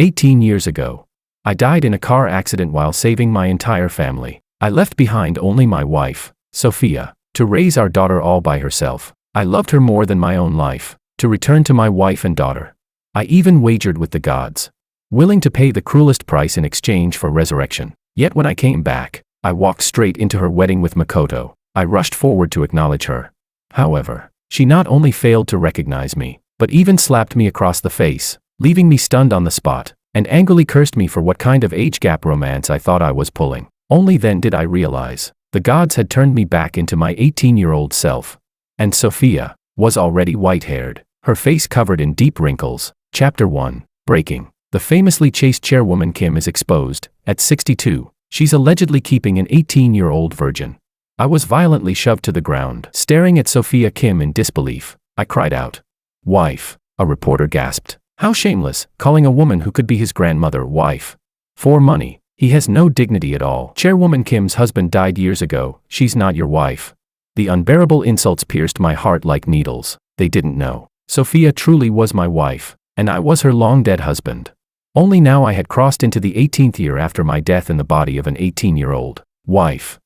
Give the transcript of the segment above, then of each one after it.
18 years ago. I died in a car accident while saving my entire family. I left behind only my wife, Sophia, to raise our daughter all by herself. I loved her more than my own life. To return to my wife and daughter. I even wagered with the gods, willing to pay the cruelest price in exchange for resurrection. Yet when I came back, I walked straight into her wedding with Makoto. I rushed forward to acknowledge her. However, she not only failed to recognize me, but even slapped me across the face, leaving me stunned on the spot, and angrily cursed me for what kind of age gap romance I thought I was pulling. Only then did I realize, the gods had turned me back into my 18-year-old self. And Sophia was already white-haired, her face covered in deep wrinkles. Chapter 1. Breaking. The famously chaste chairwoman Kim is exposed. At 62, she's allegedly keeping an 18-year-old virgin. I was violently shoved to the ground, staring at Sophia Kim in disbelief. I cried out, "Wife," a reporter gasped. How shameless, calling a woman who could be his grandmother wife. For money, he has no dignity at all. Chairwoman Kim's husband died years ago, she's not your wife. The unbearable insults pierced my heart like needles. They didn't know. Sophia truly was my wife, and I was her long-dead husband. Only now I had crossed into the 18th year after my death in the body of an 18-year-old wife.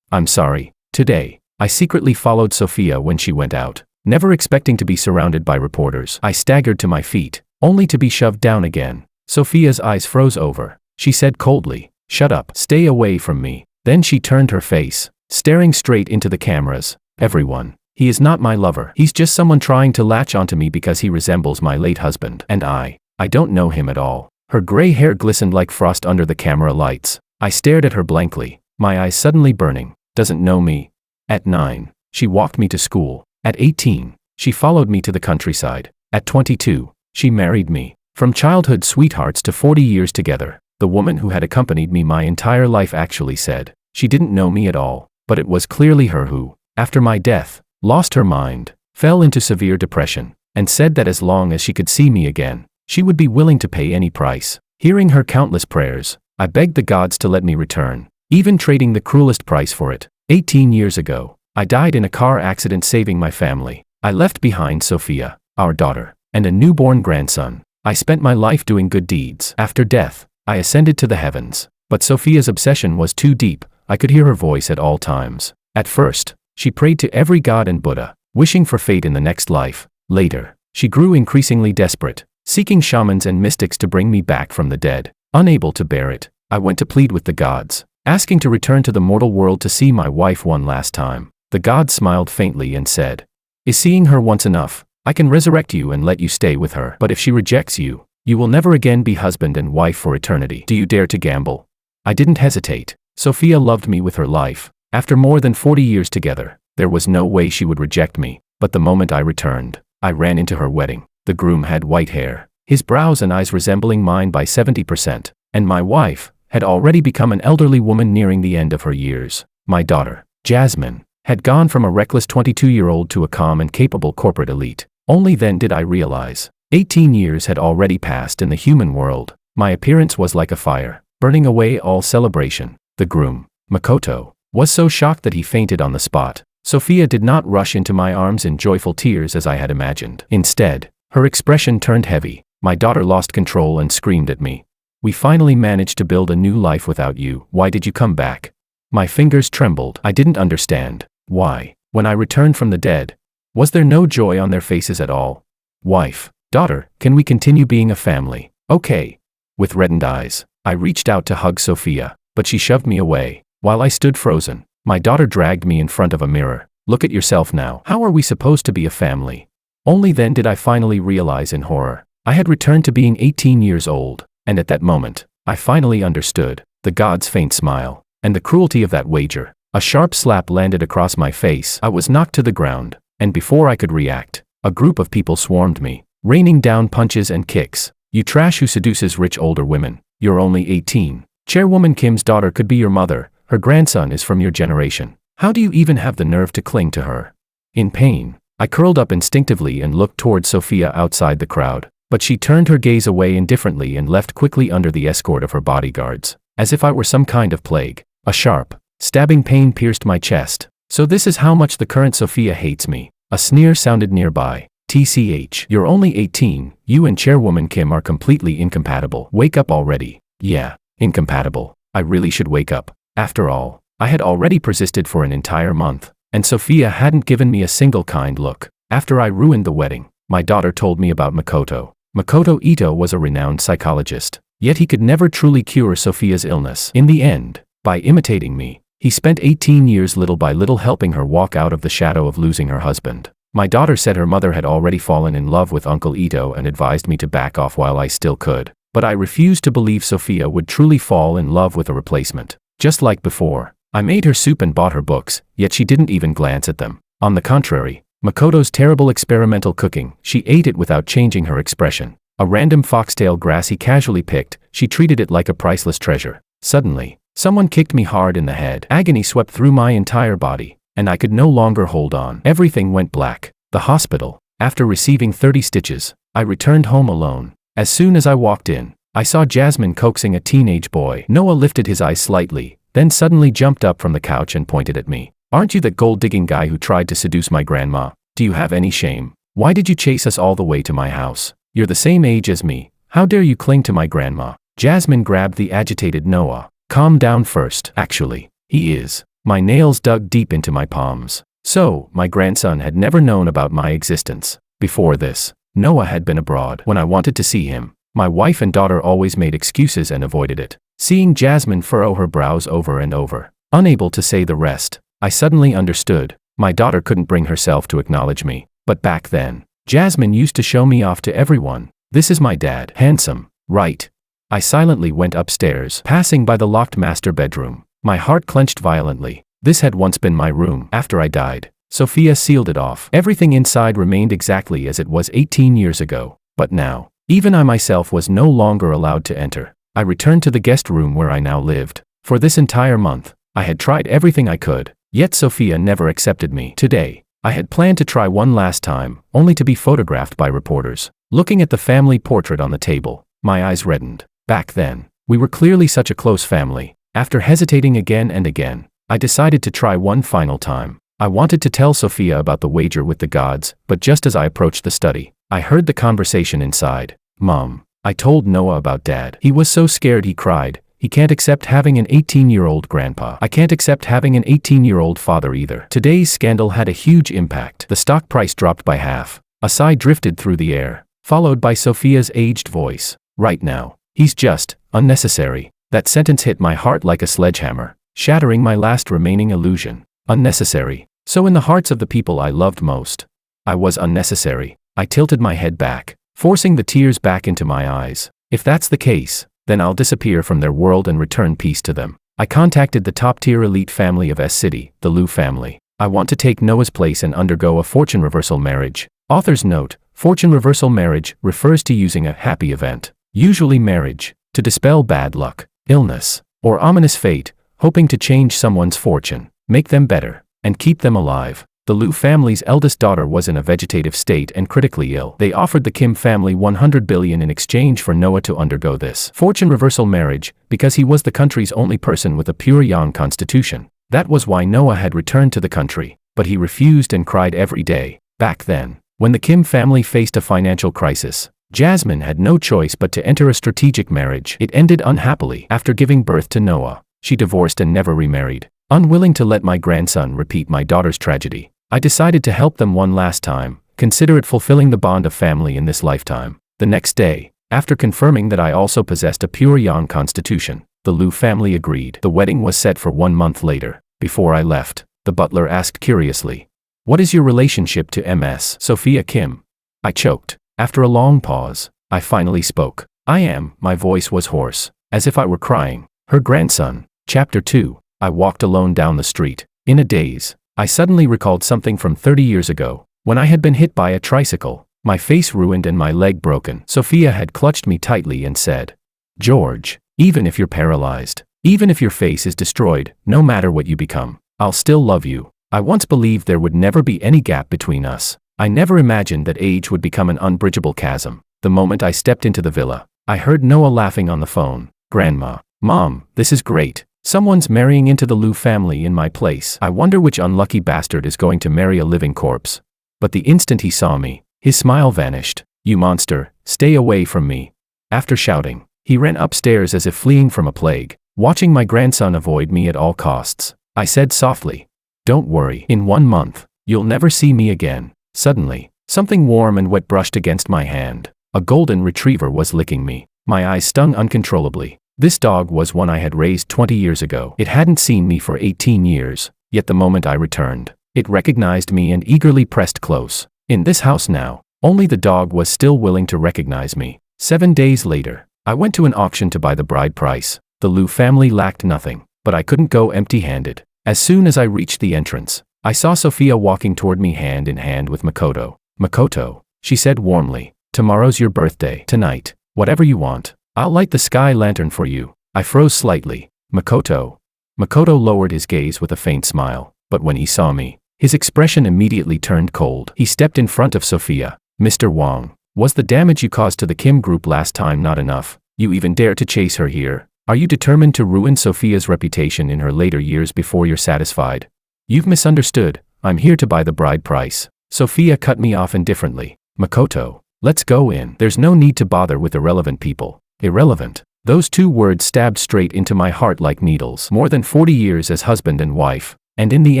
I'm sorry. Today, I secretly followed Sophia when she went out. Never expecting to be surrounded by reporters, I staggered to my feet, only to be shoved down again. Sophia's eyes froze over. She said coldly, "Shut up, stay away from me." Then she turned her face, staring straight into the cameras. "Everyone, he is not my lover. He's just someone trying to latch onto me because he resembles my late husband. And I don't know him at all." Her gray hair glistened like frost under the camera lights. I stared at her blankly, my eyes suddenly burning. Doesn't know me. At 9, she walked me to school. At 18, she followed me to the countryside. At 22, she married me. From childhood sweethearts to 40 years together, the woman who had accompanied me my entire life actually said she didn't know me at all, but it was clearly her who, after my death, lost her mind, fell into severe depression, and said that as long as she could see me again, she would be willing to pay any price. Hearing her countless prayers, I begged the gods to let me return, even trading the cruelest price for it. 18 years ago, I died in a car accident saving my family. I left behind Sophia, our daughter, and a newborn grandson. I spent my life doing good deeds. After death, I ascended to the heavens. But Sophia's obsession was too deep. I could hear her voice at all times. At first, she prayed to every god and Buddha, wishing for fate in the next life. Later, she grew increasingly desperate, seeking shamans and mystics to bring me back from the dead. Unable to bear it, I went to plead with the gods, asking to return to the mortal world to see my wife one last time. The gods smiled faintly and said, "Is seeing her once enough? I can resurrect you and let you stay with her. But if she rejects you, you will never again be husband and wife for eternity. Do you dare to gamble?" I didn't hesitate. Sophia loved me with her life. After more than 40 years together, there was no way she would reject me. But the moment I returned, I ran into her wedding. The groom had white hair, his brows and eyes resembling mine by 70%, and my wife had already become an elderly woman nearing the end of her years. My daughter, Jasmine, had gone from a reckless 22-year-old to a calm and capable corporate elite. Only then did I realize, 18 years had already passed in the human world. My appearance was like a fire, burning away all celebration. The groom, Makoto, was so shocked that he fainted on the spot. Sophia did not rush into my arms in joyful tears as I had imagined. Instead, her expression turned heavy. My daughter lost control and screamed at me. "We finally managed to build a new life without you. Why did you come back?" My fingers trembled. I didn't understand. Why, when I returned from the dead, was there no joy on their faces at all? "Wife, daughter, can we continue being a family?" "Okay." With reddened eyes, I reached out to hug Sophia, but she shoved me away. While I stood frozen, my daughter dragged me in front of a mirror. "Look at yourself now. How are we supposed to be a family?" Only then did I finally realize in horror. I had returned to being 18 years old, and at that moment, I finally understood the god's faint smile and the cruelty of that wager. A sharp slap landed across my face. I was knocked to the ground, and before I could react, a group of people swarmed me, raining down punches and kicks. "You trash who seduces rich older women. You're only 18. Chairwoman Kim's daughter could be your mother. Her grandson is from your generation. How do you even have the nerve to cling to her?" In pain, I curled up instinctively and looked toward Sophia outside the crowd, but she turned her gaze away indifferently and left quickly under the escort of her bodyguards, as if I were some kind of plague. A sharp, stabbing pain pierced my chest. "So this is how much the current Sophia hates me." A sneer sounded nearby. TCH, you're only 18, you and chairwoman Kim are completely incompatible. Wake up already. Yeah, incompatible. I really should wake up. After all, I had already persisted for an entire month, and Sophia hadn't given me a single kind look. After I ruined the wedding, my daughter told me about Makoto. Makoto Ito was a renowned psychologist, yet he could never truly cure Sophia's illness. In the end, by imitating me, he spent 18 years little by little helping her walk out of the shadow of losing her husband. My daughter said her mother had already fallen in love with Uncle Ito and advised me to back off while I still could, but I refused to believe Sophia would truly fall in love with a replacement. Just like before, I made her soup and bought her books, yet she didn't even glance at them. On the contrary, Makoto's terrible experimental cooking, she ate it without changing her expression. A random foxtail grass he casually picked, she treated it like a priceless treasure. Suddenly, someone kicked me hard in the head. Agony swept through my entire body, and I could no longer hold on. Everything went black. The hospital. After receiving 30 stitches, I returned home alone. As soon as I walked in, I saw Jasmine coaxing a teenage boy. Noah lifted his eyes slightly, then suddenly jumped up from the couch and pointed at me. Aren't you that gold-digging guy who tried to seduce my grandma? Do you have any shame? Why did you chase us all the way to my house? You're the same age as me. How dare you cling to my grandma? Jasmine grabbed the agitated Noah. Calm down first. Actually, he is. My nails dug deep into my palms. So, my grandson had never known about my existence. Before this, Noah had been abroad. When I wanted to see him, my wife and daughter always made excuses and avoided it. Seeing Jasmine furrow her brows over and over, unable to say the rest, I suddenly understood. My daughter couldn't bring herself to acknowledge me. But back then, Jasmine used to show me off to everyone. This is my dad. Handsome, right? I silently went upstairs, passing by the locked master bedroom. My heart clenched violently. This had once been my room. After I died, Sophia sealed it off. Everything inside remained exactly as it was 18 years ago. But now, even I myself was no longer allowed to enter. I returned to the guest room where I now lived. For this entire month, I had tried everything I could, yet Sophia never accepted me. Today, I had planned to try one last time, only to be photographed by reporters. Looking at the family portrait on the table, my eyes reddened. Back then, we were clearly such a close family. After hesitating again and again, I decided to try one final time. I wanted to tell Sophia about the wager with the gods, but just as I approached the study, I heard the conversation inside. Mom, I told Noah about Dad. He was so scared he cried. He can't accept having an 18-year-old grandpa. I can't accept having an 18-year-old father either. Today's scandal had a huge impact. The stock price dropped by half. A sigh drifted through the air, followed by Sophia's aged voice. Right now, he's just unnecessary. That sentence hit my heart like a sledgehammer, shattering my last remaining illusion. Unnecessary. So in the hearts of the people I loved most, I was unnecessary. I tilted my head back, forcing the tears back into my eyes. If that's the case, then I'll disappear from their world and return peace to them. I contacted the top-tier elite family of S-City, the Liu family. I want to take Noah's place and undergo a fortune reversal marriage. Author's note: fortune reversal marriage refers to using a happy event, usually marriage, to dispel bad luck, illness, or ominous fate, hoping to change someone's fortune, make them better, and keep them alive. The Liu family's eldest daughter was in a vegetative state and critically ill. They offered the Kim family 100 billion in exchange for Noah to undergo this fortune reversal marriage, because he was the country's only person with a pure yang constitution. That was why Noah had returned to the country, but he refused and cried every day. Back then, when the Kim family faced a financial crisis, Jasmine had no choice but to enter a strategic marriage. It ended unhappily. After giving birth to Noah, she divorced and never remarried. Unwilling to let my grandson repeat my daughter's tragedy, I decided to help them one last time, consider it fulfilling the bond of family in this lifetime. The next day, after confirming that I also possessed a pure yang constitution, the Liu family agreed. The wedding was set for 1 month later. Before I left, the butler asked curiously, "What is your relationship to Ms. Sophia Kim?" I choked. After a long pause, I finally spoke. My voice was hoarse, as if I were crying. Her grandson. Chapter 2. I walked alone down the street. In a daze, I suddenly recalled something from 30 years ago, when I had been hit by a tricycle, my face ruined and my leg broken. Sophia had clutched me tightly and said, "George, even if you're paralyzed, even if your face is destroyed, no matter what you become, I'll still love you." I once believed there would never be any gap between us. I never imagined that age would become an unbridgeable chasm. The moment I stepped into the villa, I heard Noah laughing on the phone. "Grandma, Mom, this is great. Someone's marrying into the Liu family in my place. I wonder which unlucky bastard is going to marry a living corpse." But the instant he saw me, His smile vanished. "You monster, stay away from me." After shouting, he ran upstairs as if fleeing from a plague, watching my grandson avoid me at all costs. I said softly, "Don't worry, in 1 month, you'll never see me again." Suddenly, something warm and wet brushed against my hand. A golden retriever was licking me. My eyes stung uncontrollably. This dog was one I had raised 20 years ago. It hadn't seen me for 18 years, yet the moment I returned, it recognized me and eagerly pressed close. In this house now, only the dog was still willing to recognize me. 7 days later, I went to an auction to buy the bride price. The Liu family lacked nothing, but I couldn't go empty-handed. As soon as I reached the entrance, I saw Sophia walking toward me hand in hand with Makoto. "Makoto," she said warmly, "tomorrow's your birthday. Tonight, whatever you want, I'll light the sky lantern for you." I froze slightly. "Makoto." Makoto lowered his gaze with a faint smile, but when he saw me, his expression immediately turned cold. He stepped in front of Sophia. "Mr. Wang, was the damage you caused to the Kim group last time not enough? You even dare to chase her here? Are you determined to ruin Sophia's reputation in her later years before you're satisfied?" "You've misunderstood. I'm here to buy the bride price." Sophia cut me off indifferently. "Makoto, let's go in. There's no need to bother with irrelevant people." Irrelevant. Those 2 words stabbed straight into my heart like needles. More than 40 years as husband and wife, and in the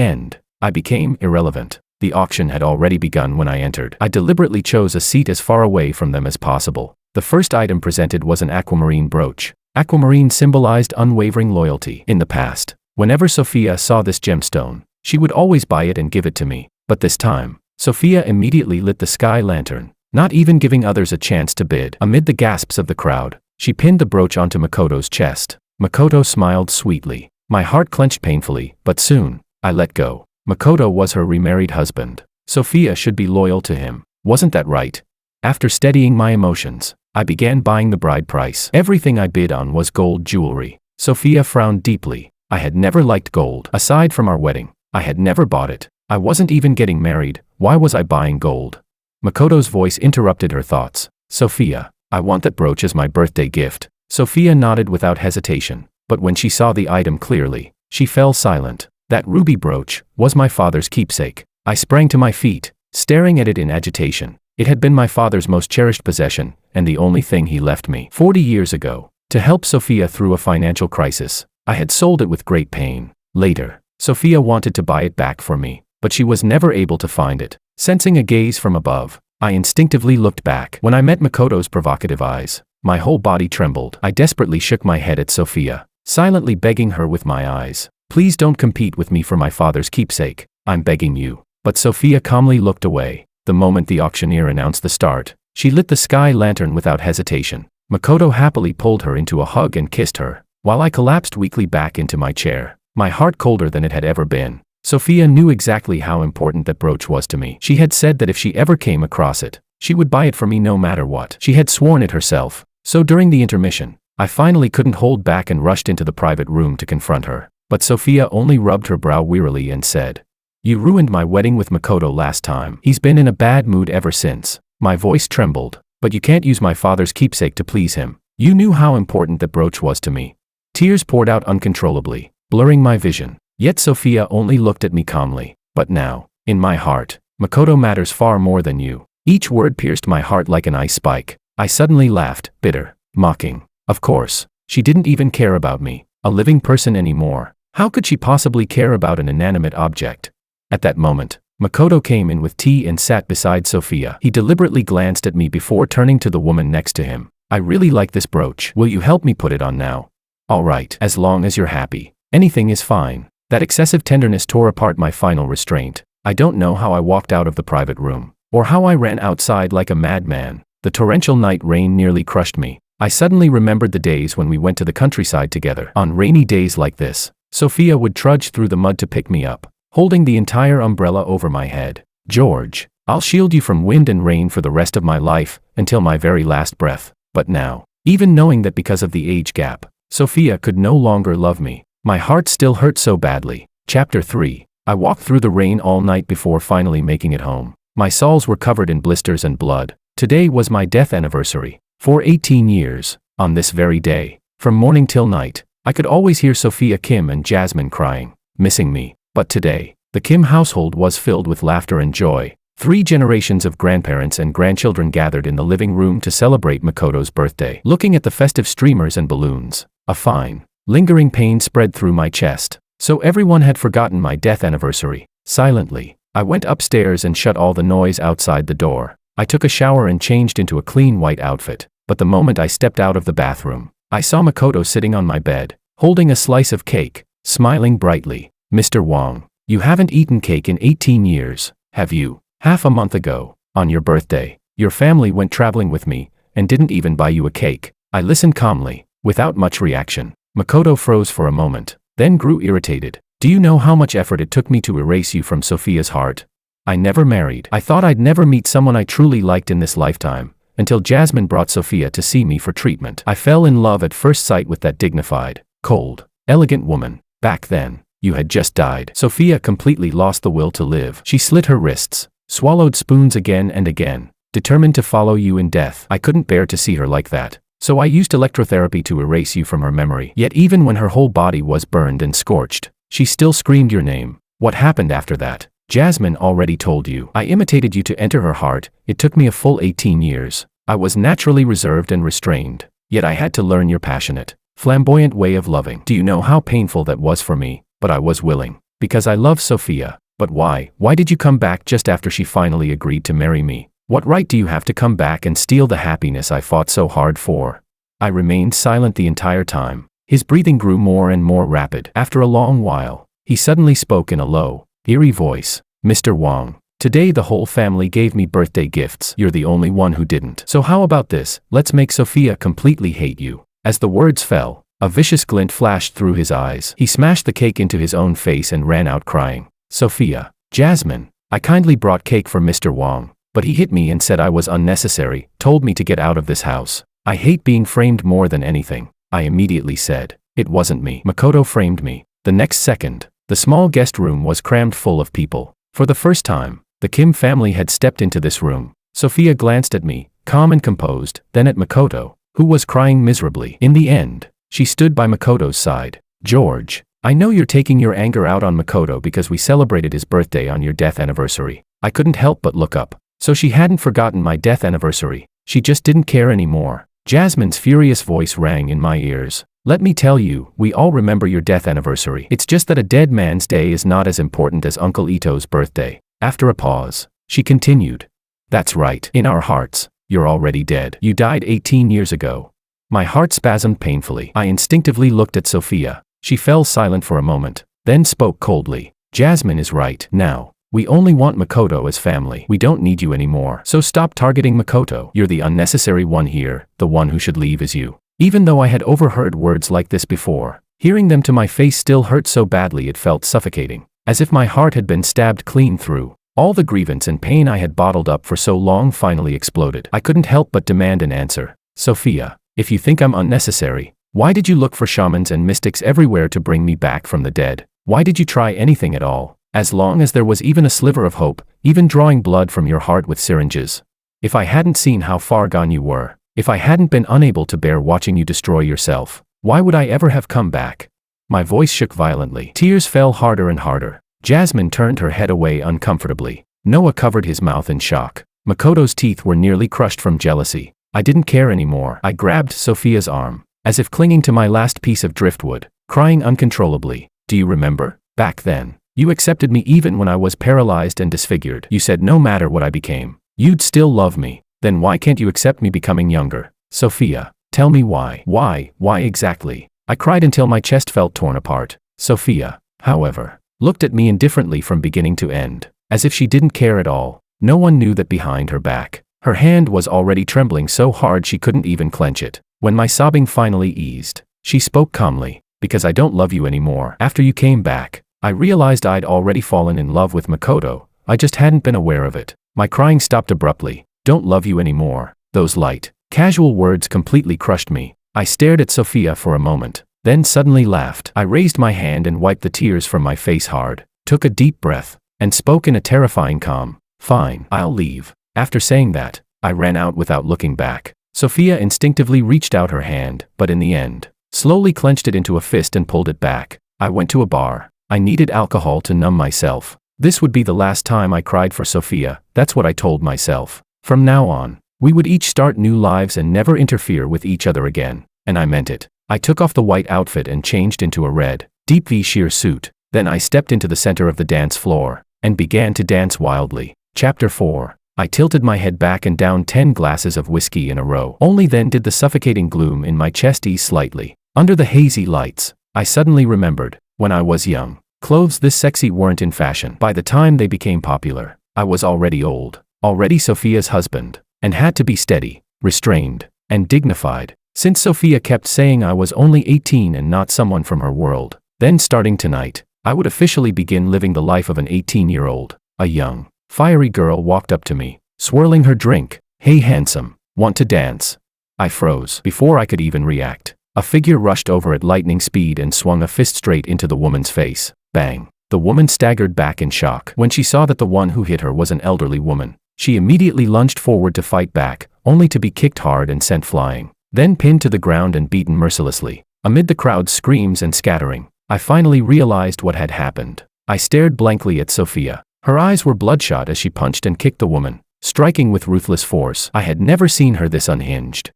end, I became irrelevant. The auction had already begun when I entered. I deliberately chose a seat as far away from them as possible. The first item presented was an aquamarine brooch. Aquamarine symbolized unwavering loyalty. In the past, whenever Sophia saw this gemstone, she would always buy it and give it to me. But this time, Sophia immediately lit the sky lantern, not even giving others a chance to bid. Amid the gasps of the crowd, she pinned the brooch onto Makoto's chest. Makoto smiled sweetly. My heart clenched painfully, but soon, I let go. Makoto was her remarried husband. Sophia should be loyal to him. Wasn't that right? After steadying my emotions, I began buying the bride price. Everything I bid on was gold jewelry. Sophia frowned deeply. I had never liked gold. Aside from our wedding, I had never bought it. I wasn't even getting married. Why was I buying gold? Makoto's voice interrupted her thoughts. "Sophia, I want that brooch as my birthday gift." Sophia nodded without hesitation, but when she saw the item clearly, she fell silent. That ruby brooch was my father's keepsake. I sprang to my feet, staring at it in agitation. It had been my father's most cherished possession, and the only thing he left me. 40 years ago, to help Sophia through a financial crisis, I had sold it with great pain. Later, Sophia wanted to buy it back for me, but she was never able to find it. Sensing a gaze from above, I instinctively looked back. When I met Makoto's provocative eyes, my whole body trembled. I desperately shook my head at Sophia, silently begging her with my eyes, "Please don't compete with me for my father's keepsake. I'm begging you." But Sophia calmly looked away. The moment the auctioneer announced the start, she lit the sky lantern without hesitation. Makoto happily pulled her into a hug and kissed her, while I collapsed weakly back into my chair, my heart colder than it had ever been. Sophia knew exactly how important that brooch was to me. She had said that if she ever came across it, she would buy it for me no matter what. She had sworn it herself. So during the intermission, I finally couldn't hold back and rushed into the private room to confront her. But Sophia only rubbed her brow wearily and said, "You ruined my wedding with Makoto last time. He's been in a bad mood ever since." My voice trembled. "But you can't use my father's keepsake to please him. You knew how important that brooch was to me." Tears poured out uncontrollably, blurring my vision. Yet Sophia only looked at me calmly. "But now, in my heart, Makoto matters far more than you." Each word pierced my heart like an ice spike. I suddenly laughed, bitter, mocking. Of course, she didn't even care about me, a living person anymore. How could she possibly care about an inanimate object? At that moment, Makoto came in with tea and sat beside Sophia. He deliberately glanced at me before turning to the woman next to him. "I really like this brooch. Will you help me put it on now?" "All right, as long as you're happy. Anything is fine." That excessive tenderness tore apart my final restraint. I don't know how I walked out of the private room, or how I ran outside like a madman. The torrential night rain nearly crushed me. I suddenly remembered the days when we went to the countryside together. On rainy days like this, Sophia would trudge through the mud to pick me up, holding the entire umbrella over my head. "George, I'll shield you from wind and rain for the rest of my life, until my very last breath." But now, even knowing that because of the age gap, Sophia could no longer love me, my heart still hurt so badly. Chapter 3. I walked through the rain all night before finally making it home. My soles were covered in blisters and blood. Today was my death anniversary. For 18 years, on this very day, from morning till night, I could always hear Sophia, Kim and Jasmine crying, missing me. But today, the Kim household was filled with laughter and joy. 3 generations of grandparents and grandchildren gathered in the living room to celebrate Makoto's birthday. Looking at the festive streamers and balloons, a fine, lingering pain spread through my chest. So everyone had forgotten my death anniversary. Silently, I went upstairs and shut all the noise outside the door. I took a shower and changed into a clean white outfit. But the moment I stepped out of the bathroom, I saw Makoto sitting on my bed, holding a slice of cake, smiling brightly. Mr. Wong, you haven't eaten cake in 18 years, have you? Half a month ago, on your birthday, your family went traveling with me, and didn't even buy you a cake. I listened calmly, without much reaction. Makoto froze for a moment, then grew irritated. Do you know how much effort it took me to erase you from Sophia's heart? I never married. I thought I'd never meet someone I truly liked in this lifetime, until Jasmine brought Sophia to see me for treatment. I fell in love at first sight with that dignified, cold, elegant woman. Back then, you had just died. Sophia completely lost the will to live. She slit her wrists, swallowed spoons again and again, determined to follow you in death. I couldn't bear to see her like that, so I used electrotherapy to erase you from her memory. Yet even when her whole body was burned and scorched, she still screamed your name. What happened after that? Jasmine already told you. I imitated you to enter her heart. It took me a full 18 years. I was naturally reserved and restrained, yet I had to learn your passionate, flamboyant way of loving. Do you know how painful that was for me? But I was willing, because I love Sophia. But why? Why did you come back just after she finally agreed to marry me? What right do you have to come back and steal the happiness I fought so hard for? I remained silent the entire time. His breathing grew more and more rapid. After a long while, he suddenly spoke in a low, eerie voice. Mr. Wong, today the whole family gave me birthday gifts. You're the only one who didn't. So how about this? Let's make Sophia completely hate you. As the words fell, a vicious glint flashed through his eyes. He smashed the cake into his own face and ran out crying. Sophia, Jasmine, I kindly brought cake for Mr. Wong, but he hit me and said I was unnecessary, told me to get out of this house. I hate being framed more than anything. I immediately said, it wasn't me. Makoto framed me. The next second, the small guest room was crammed full of people. For the first time, the Kim family had stepped into this room. Sophia glanced at me, calm and composed, then at Makoto, who was crying miserably. In the end, she stood by Makoto's side. George, I know you're taking your anger out on Makoto because we celebrated his birthday on your death anniversary. I couldn't help but look up. So she hadn't forgotten my death anniversary. She just didn't care anymore. Jasmine's furious voice rang in my ears. Let me tell you, we all remember your death anniversary. It's just that a dead man's day is not as important as Uncle Ito's birthday. After a pause, she continued. That's right. In our hearts, you're already dead. You died 18 years ago. My heart spasmed painfully. I instinctively looked at Sophia. She fell silent for a moment, then spoke coldly. Jasmine is right. Now, we only want Makoto as family. We don't need you anymore. So stop targeting Makoto. You're the unnecessary one here. The one who should leave is you. Even though I had overheard words like this before, hearing them to my face still hurt so badly it felt suffocating, as if my heart had been stabbed clean through. All the grievance and pain I had bottled up for so long finally exploded. I couldn't help but demand an answer. Sophia, if you think I'm unnecessary, why did you look for shamans and mystics everywhere to bring me back from the dead? Why did you try anything at all? As long as there was even a sliver of hope, even drawing blood from your heart with syringes. If I hadn't seen how far gone you were, if I hadn't been unable to bear watching you destroy yourself, why would I ever have come back? My voice shook violently. Tears fell harder and harder. Jasmine turned her head away uncomfortably. Noah covered his mouth in shock. Makoto's teeth were nearly crushed from jealousy. I didn't care anymore. I grabbed Sophia's arm, as if clinging to my last piece of driftwood, crying uncontrollably. Do you remember? Back then, you accepted me even when I was paralyzed and disfigured. You said no matter what I became, you'd still love me. Then why can't you accept me becoming younger? Sophia, tell me why. Why exactly? I cried until my chest felt torn apart. Sophia, however, looked at me indifferently from beginning to end, as if she didn't care at all. No one knew that behind her back, her hand was already trembling so hard she couldn't even clench it. When my sobbing finally eased, she spoke calmly. Because I don't love you anymore. After you came back, I realized I'd already fallen in love with Makoto. I just hadn't been aware of it. My crying stopped abruptly. Don't love you anymore. Those light, casual words completely crushed me. I stared at Sophia for a moment, then suddenly laughed. I raised my hand and wiped the tears from my face hard, took a deep breath, and spoke in a terrifying calm. Fine, I'll leave. After saying that, I ran out without looking back. Sophia instinctively reached out her hand, but in the end, slowly clenched it into a fist and pulled it back. I went to a bar. I needed alcohol to numb myself. This would be the last time I cried for Sophia, that's what I told myself. From now on, we would each start new lives and never interfere with each other again. And I meant it. I took off the white outfit and changed into a red, deep V sheer suit. Then I stepped into the center of the dance floor and began to dance wildly. Chapter 4. I tilted my head back and downed 10 glasses of whiskey in a row. Only then did the suffocating gloom in my chest ease slightly. Under the hazy lights, I suddenly remembered, when I was young, clothes this sexy weren't in fashion. By the time they became popular, I was already old, already Sophia's husband, and had to be steady, restrained, and dignified. Since Sophia kept saying I was only 18 and not someone from her world, then starting tonight, I would officially begin living the life of an 18-year-old. A young, fiery girl walked up to me, swirling her drink. "Hey handsome, want to dance?" I froze before I could even react. A figure rushed over at lightning speed and swung a fist straight into the woman's face. Bang! The woman staggered back in shock when she saw that the one who hit her was an elderly woman. She immediately lunged forward to fight back, only to be kicked hard and sent flying, then pinned to the ground and beaten mercilessly. Amid the crowd's screams and scattering, I finally realized what had happened. I stared blankly at Sophia. Her eyes were bloodshot as she punched and kicked the woman, striking with ruthless force. I had never seen her this unhinged.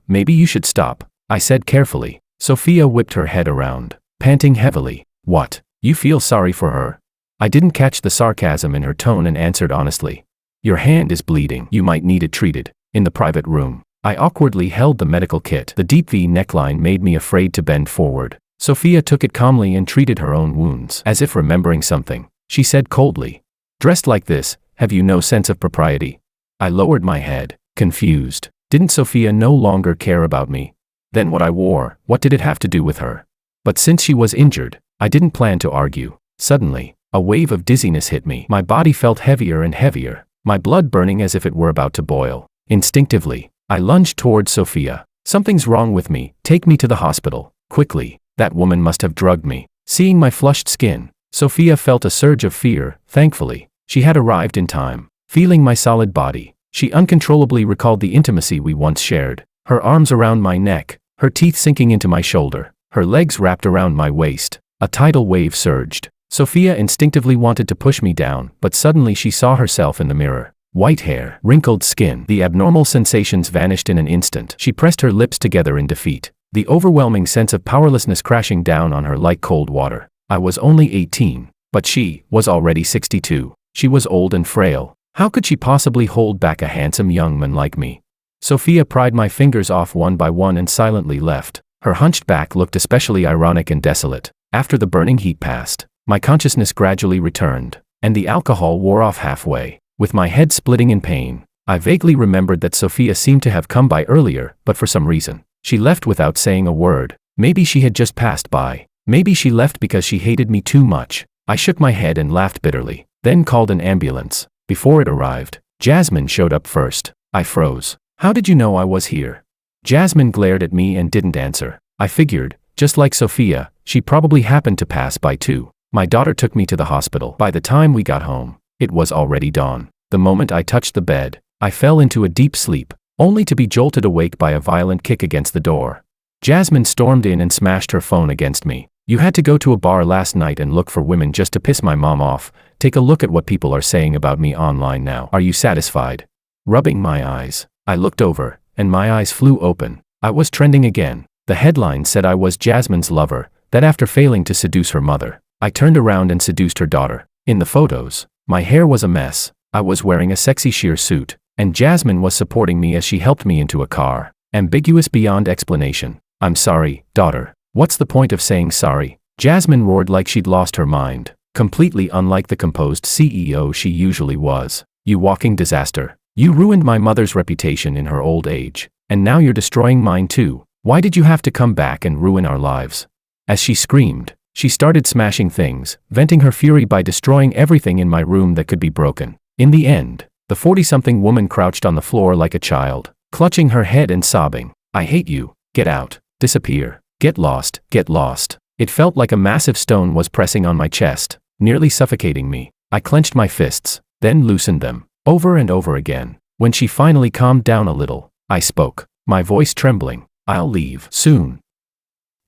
Maybe you should stop," I said carefully. Sophia whipped her head around, panting heavily. "What? You feel sorry for her?" I didn't catch the sarcasm in her tone and answered honestly. "Your hand is bleeding. You might need it treated." In the private room, I awkwardly held the medical kit. The deep V neckline made me afraid to bend forward. Sophia took it calmly and treated her own wounds. As if remembering something, she said coldly, "Dressed like this, have you no sense of propriety?" I lowered my head, confused. Didn't Sophia no longer care about me? Then what I wore, what did it have to do with her? But since she was injured, I didn't plan to argue. Suddenly, a wave of dizziness hit me. My body felt heavier and heavier, my blood burning as if it were about to boil. Instinctively, I lunged towards Sophia. "Something's wrong with me, take me to the hospital, quickly." That woman must have drugged me. Seeing my flushed skin, Sophia felt a surge of fear. Thankfully, she had arrived in time. Feeling my solid body, she uncontrollably recalled the intimacy we once shared. Her arms around my neck, her teeth sinking into my shoulder, her legs wrapped around my waist. A tidal wave surged. Sophia instinctively wanted to push me down, but suddenly she saw herself in the mirror. White hair, wrinkled skin. The abnormal sensations vanished in an instant. She pressed her lips together in defeat, the overwhelming sense of powerlessness crashing down on her like cold water. I was only 18, but she was already 62. She was old and frail. How could she possibly hold back a handsome young man like me? Sophia pried my fingers off one by one and silently left. Her hunched back looked especially ironic and desolate. After the burning heat passed, my consciousness gradually returned, and the alcohol wore off halfway. With my head splitting in pain, I vaguely remembered that Sophia seemed to have come by earlier, but for some reason, she left without saying a word. Maybe she had just passed by. Maybe she left because she hated me too much. I shook my head and laughed bitterly, then called an ambulance. Before it arrived, Jasmine showed up first. I froze. "How did you know I was here?" Jasmine glared at me and didn't answer. I figured, just like Sophia, she probably happened to pass by too. My daughter took me to the hospital. By the time we got home, it was already dawn. The moment I touched the bed, I fell into a deep sleep, only to be jolted awake by a violent kick against the door. Jasmine stormed in and smashed her phone against me. "You had to go to a bar last night and look for women just to piss my mom off. Take a look at what people are saying about me online now. Are you satisfied?" Rubbing my eyes, I looked over, and my eyes flew open. I was trending again. The headline said I was Jasmine's lover, that after failing to seduce her mother, I turned around and seduced her daughter. In the photos, my hair was a mess. I was wearing a sexy sheer suit, and Jasmine was supporting me as she helped me into a car. Ambiguous beyond explanation. "I'm sorry, daughter." "What's the point of saying sorry?" Jasmine roared like she'd lost her mind, completely unlike the composed CEO she usually was. "You walking disaster. You ruined my mother's reputation in her old age, and now you're destroying mine too. Why did you have to come back and ruin our lives?" As she screamed, she started smashing things, venting her fury by destroying everything in my room that could be broken. In the end, the 40-something woman crouched on the floor like a child, clutching her head and sobbing. "I hate you. Get out. Disappear. Get lost. Get lost." It felt like a massive stone was pressing on my chest, nearly suffocating me. I clenched my fists, then loosened them, over and over again. When she finally calmed down a little, I spoke, my voice trembling. "I'll leave soon.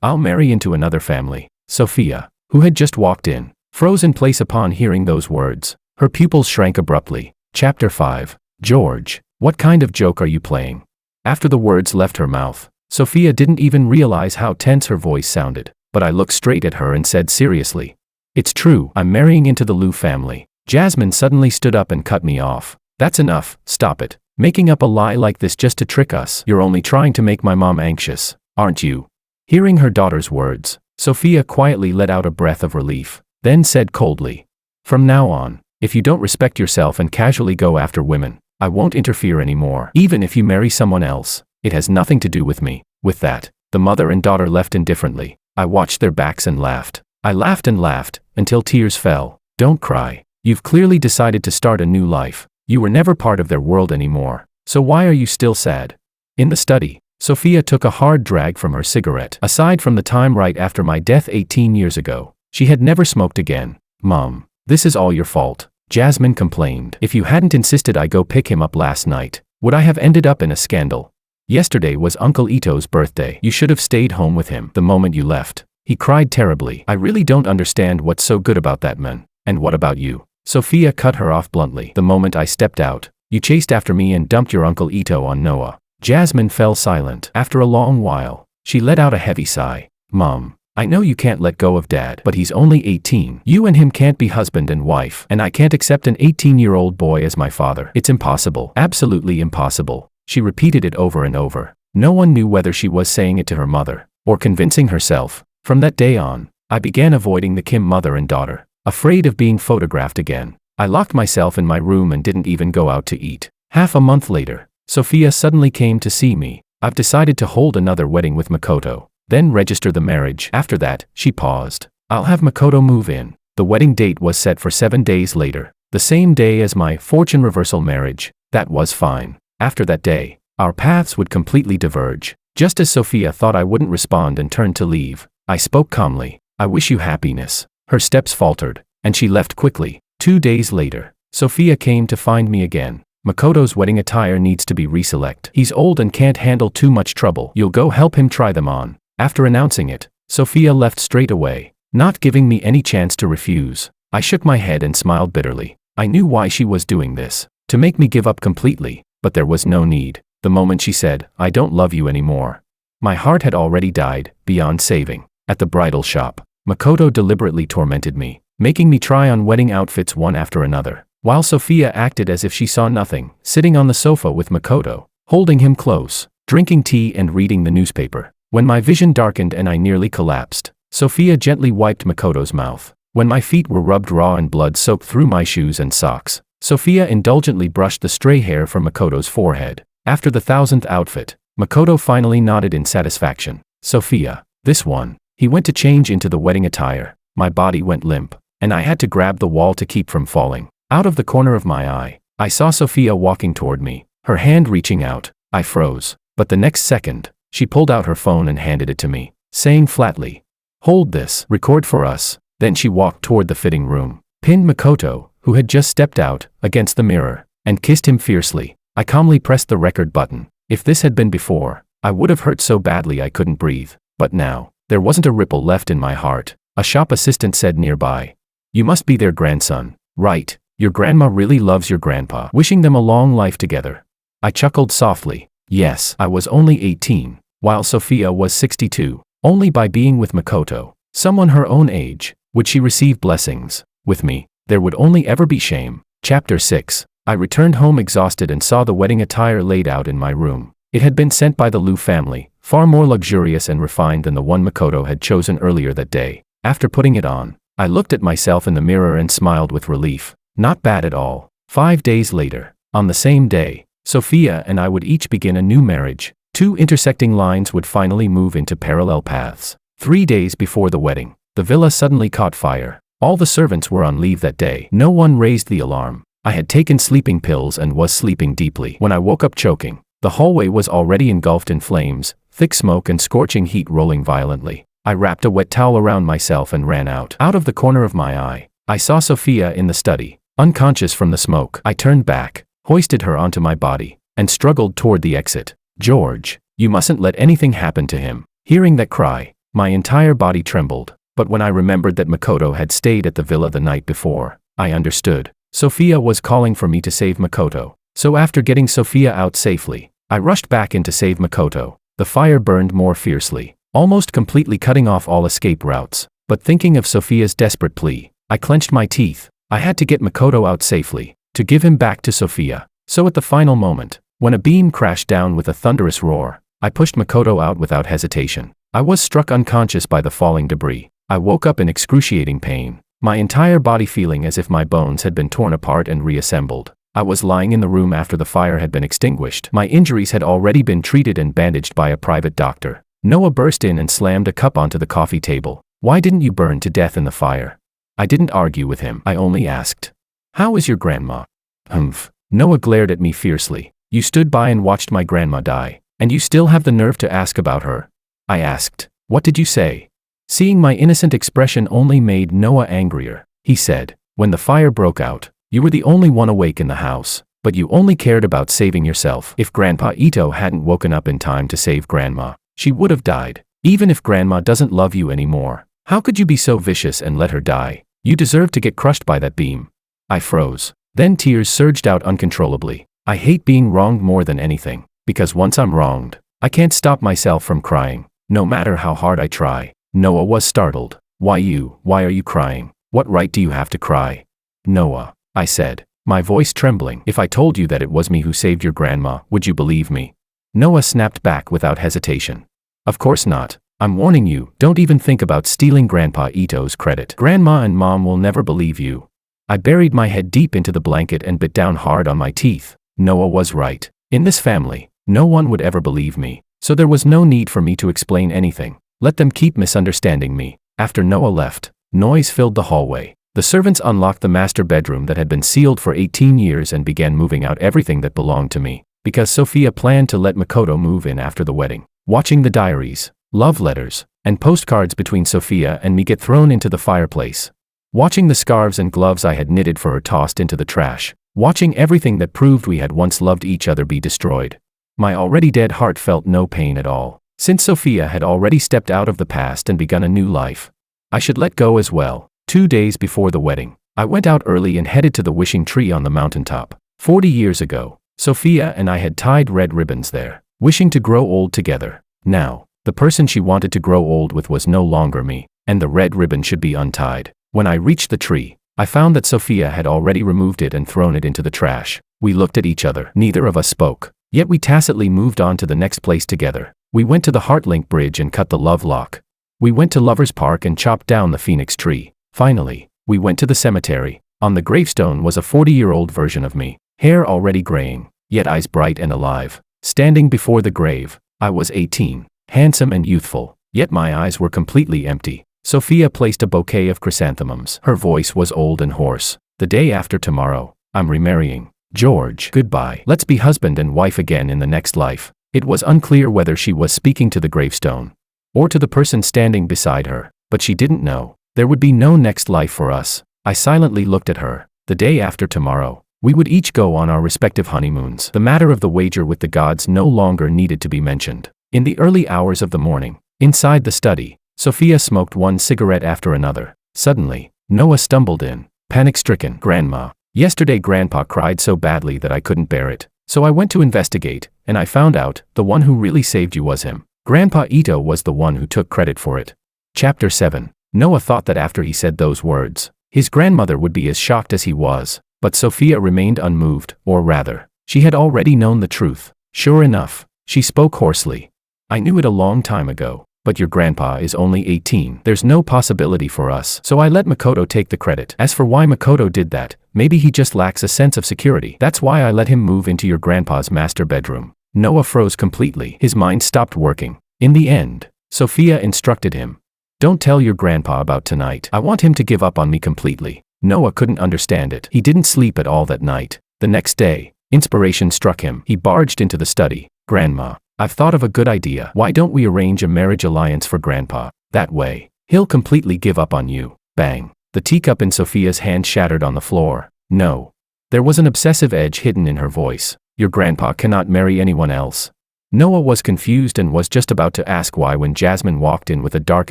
I'll marry into another family." Sophia, who had just walked in, froze in place upon hearing those words. Her pupils shrank abruptly. Chapter 5. George, what kind of joke are you playing? After the words left her mouth, Sophia didn't even realize how tense her voice sounded, but I looked straight at her and said seriously, "It's true, I'm marrying into the Liu family." Jasmine suddenly stood up and cut me off. "That's enough, stop it. Making up a lie like this just to trick us. You're only trying to make my mom anxious, aren't you?" Hearing her daughter's words, Sophia quietly let out a breath of relief, then said coldly, "From now on, if you don't respect yourself and casually go after women, I won't interfere anymore. Even if you marry someone else, it has nothing to do with me." With that, the mother and daughter left indifferently. I watched their backs and laughed. I laughed and laughed, until tears fell. "Don't cry. You've clearly decided to start a new life. You were never part of their world anymore. So why are you still sad?" In the study, Sophia took a hard drag from her cigarette. Aside from the time right after my death 18 years ago, she had never smoked again. "Mom, this is all your fault," Jasmine complained. "If you hadn't insisted I go pick him up last night, would I have ended up in a scandal? Yesterday was Uncle Ito's birthday. You should have stayed home with him the moment you left." He cried terribly. "I really don't understand what's so good about that man. And what about you?" Sophia cut her off bluntly. "The moment I stepped out, you chased after me and dumped your Uncle Ito on Noah." Jasmine fell silent. After a long while, she let out a heavy sigh. "Mom, I know you can't let go of Dad, but he's only 18. You and him can't be husband and wife, and I can't accept an 18-year-old boy as my father. It's impossible. Absolutely impossible." She repeated it over and over. No one knew whether she was saying it to her mother, or convincing herself. From that day on, I began avoiding the Kim mother and daughter, afraid of being photographed again. I locked myself in my room and didn't even go out to eat. Half a month later, Sophia suddenly came to see me. "I've decided to hold another wedding with Makoto, then register the marriage." After that, she paused. "I'll have Makoto move in." The wedding date was set for 7 days later, the same day as my fortune reversal marriage. That was fine. After that day, our paths would completely diverge. Just as Sophia thought I wouldn't respond and turned to leave, I spoke calmly. "I wish you happiness." Her steps faltered, and she left quickly. 2 days later, Sophia came to find me again. "Makoto's wedding attire needs to be reselect. He's old and can't handle too much trouble. You'll go help him try them on." After announcing it, Sophia left straight away, not giving me any chance to refuse. I shook my head and smiled bitterly. I knew why she was doing this, to make me give up completely, but there was no need. The moment she said, "I don't love you anymore," my heart had already died, beyond saving. At the bridal shop, Makoto deliberately tormented me, making me try on wedding outfits one after another, while Sophia acted as if she saw nothing, sitting on the sofa with Makoto, holding him close, drinking tea and reading the newspaper. When my vision darkened and I nearly collapsed, Sophia gently wiped Makoto's mouth. When my feet were rubbed raw and blood soaked through my shoes and socks, Sophia indulgently brushed the stray hair from Makoto's forehead. After the 1000th outfit, Makoto finally nodded in satisfaction. "Sophia, this one." He went to change into the wedding attire. My body went limp, and I had to grab the wall to keep from falling. Out of the corner of my eye, I saw Sophia walking toward me, her hand reaching out. I froze, but the next second, she pulled out her phone and handed it to me, saying flatly, "Hold this, record for us." Then she walked toward the fitting room, pinned Makoto, who had just stepped out, against the mirror, and kissed him fiercely. I calmly pressed the record button. If this had been before, I would have hurt so badly I couldn't breathe. But now, there wasn't a ripple left in my heart. A shop assistant said nearby, "You must be their grandson, right? Your grandma really loves your grandpa, wishing them a long life together." I chuckled softly. Yes, I was only 18, while Sophia was 62. Only by being with Makoto, someone her own age, would she receive blessings. With me, there would only ever be shame. Chapter 6. I returned home exhausted and saw the wedding attire laid out in my room. It had been sent by the Liu family, far more luxurious and refined than the one Makoto had chosen earlier that day. After putting it on, I looked at myself in the mirror and smiled with relief. Not bad at all. 5 days later, on the same day, Sophia and I would each begin a new marriage. 2 intersecting lines would finally move into parallel paths. 3 days before the wedding, the villa suddenly caught fire. All the servants were on leave that day. No one raised the alarm. I had taken sleeping pills and was sleeping deeply. When I woke up choking, the hallway was already engulfed in flames, thick smoke and scorching heat rolling violently. I wrapped a wet towel around myself and ran out. Out of the corner of my eye, I saw Sophia in the study, unconscious from the smoke. I turned back, hoisted her onto my body, and struggled toward the exit. "George, you mustn't let anything happen to him." Hearing that cry, my entire body trembled. But when I remembered that Makoto had stayed at the villa the night before, I understood. Sophia was calling for me to save Makoto. So after getting Sophia out safely, I rushed back in to save Makoto. The fire burned more fiercely, almost completely cutting off all escape routes. But thinking of Sophia's desperate plea, I clenched my teeth. I had to get Makoto out safely, to give him back to Sophia. So at the final moment, when a beam crashed down with a thunderous roar, I pushed Makoto out without hesitation. I was struck unconscious by the falling debris. I woke up in excruciating pain, my entire body feeling as if my bones had been torn apart and reassembled. I was lying in the room after the fire had been extinguished. My injuries had already been treated and bandaged by a private doctor. Noah burst in and slammed a cup onto the coffee table. "Why didn't you burn to death in the fire?" I didn't argue with him. I only asked, "How is your grandma?" "Humph." Noah glared at me fiercely. "You stood by and watched my grandma die, and you still have the nerve to ask about her?" I asked, "What did you say?" Seeing my innocent expression only made Noah angrier. He said, "When the fire broke out, you were the only one awake in the house, but you only cared about saving yourself. If Grandpa Ito hadn't woken up in time to save Grandma, she would have died. Even if Grandma doesn't love you anymore, how could you be so vicious and let her die? You deserve to get crushed by that beam." I froze. Then tears surged out uncontrollably. I hate being wronged more than anything, because once I'm wronged, I can't stop myself from crying, no matter how hard I try. Noah was startled. Why are you crying? What right do you have to cry?" "Noah," I said, my voice trembling, "if I told you that it was me who saved your grandma, would you believe me?" Noah snapped back without hesitation. "Of course not. I'm warning you, don't even think about stealing Grandpa Ito's credit. Grandma and Mom will never believe you." I buried my head deep into the blanket and bit down hard on my teeth. Noah was right. In this family, no one would ever believe me, so there was no need for me to explain anything. Let them keep misunderstanding me. After Noah left, noise filled the hallway. The servants unlocked the master bedroom that had been sealed for 18 years and began moving out everything that belonged to me, because Sophia planned to let Makoto move in after the wedding. Watching the diaries, love letters, and postcards between Sophia and me get thrown into the fireplace. Watching the scarves and gloves I had knitted for her tossed into the trash. Watching everything that proved we had once loved each other be destroyed. My already dead heart felt no pain at all. Since Sophia had already stepped out of the past and begun a new life, I should let go as well. 2 days before the wedding, I went out early and headed to the wishing tree on the mountaintop. 40 years ago, Sophia and I had tied red ribbons there, wishing to grow old together. Now, the person she wanted to grow old with was no longer me, and the red ribbon should be untied. When I reached the tree, I found that Sophia had already removed it and thrown it into the trash. We looked at each other. Neither of us spoke, yet we tacitly moved on to the next place together. We went to the Heartlink Bridge and cut the love lock. We went to Lover's Park and chopped down the phoenix tree. Finally, we went to the cemetery. On the gravestone was a 40-year-old version of me, hair already graying, yet eyes bright and alive. Standing before the grave, I was 18, handsome and youthful, yet my eyes were completely empty. Sophia placed a bouquet of chrysanthemums. Her voice was old and hoarse. "The day after tomorrow, I'm remarrying George. Goodbye. Let's be husband and wife again in the next life." It was unclear whether she was speaking to the gravestone or to the person standing beside her, but she didn't know. There would be no next life for us. I silently looked at her. The day after tomorrow, we would each go on our respective honeymoons. The matter of the wager with the gods no longer needed to be mentioned. In the early hours of the morning, inside the study, Sophia smoked one cigarette after another. Suddenly, Noah stumbled in, panic-stricken. "Grandma. Yesterday Grandpa cried so badly that I couldn't bear it. So I went to investigate, and I found out the one who really saved you was him. Grandpa Ito was the one who took credit for it." Chapter 7. Noah thought that after he said those words, his grandmother would be as shocked as he was, but Sophia remained unmoved, or rather, she had already known the truth. Sure enough, she spoke hoarsely. "I knew it a long time ago, but your grandpa is only 18. There's no possibility for us, so I let Makoto take the credit. As for why Makoto did that, maybe he just lacks a sense of security. That's why I let him move into your grandpa's master bedroom." Noah froze completely. His mind stopped working. In the end, Sophia instructed him, "Don't tell your grandpa about tonight. I want him to give up on me completely." Noah couldn't understand it. He didn't sleep at all that night. The next day, inspiration struck him. He barged into the study. "Grandma, I've thought of a good idea. Why don't we arrange a marriage alliance for Grandpa? That way, he'll completely give up on you." Bang. The teacup in Sophia's hand shattered on the floor. "No." There was an obsessive edge hidden in her voice. "Your grandpa cannot marry anyone else." Noah was confused and was just about to ask why when Jasmine walked in with a dark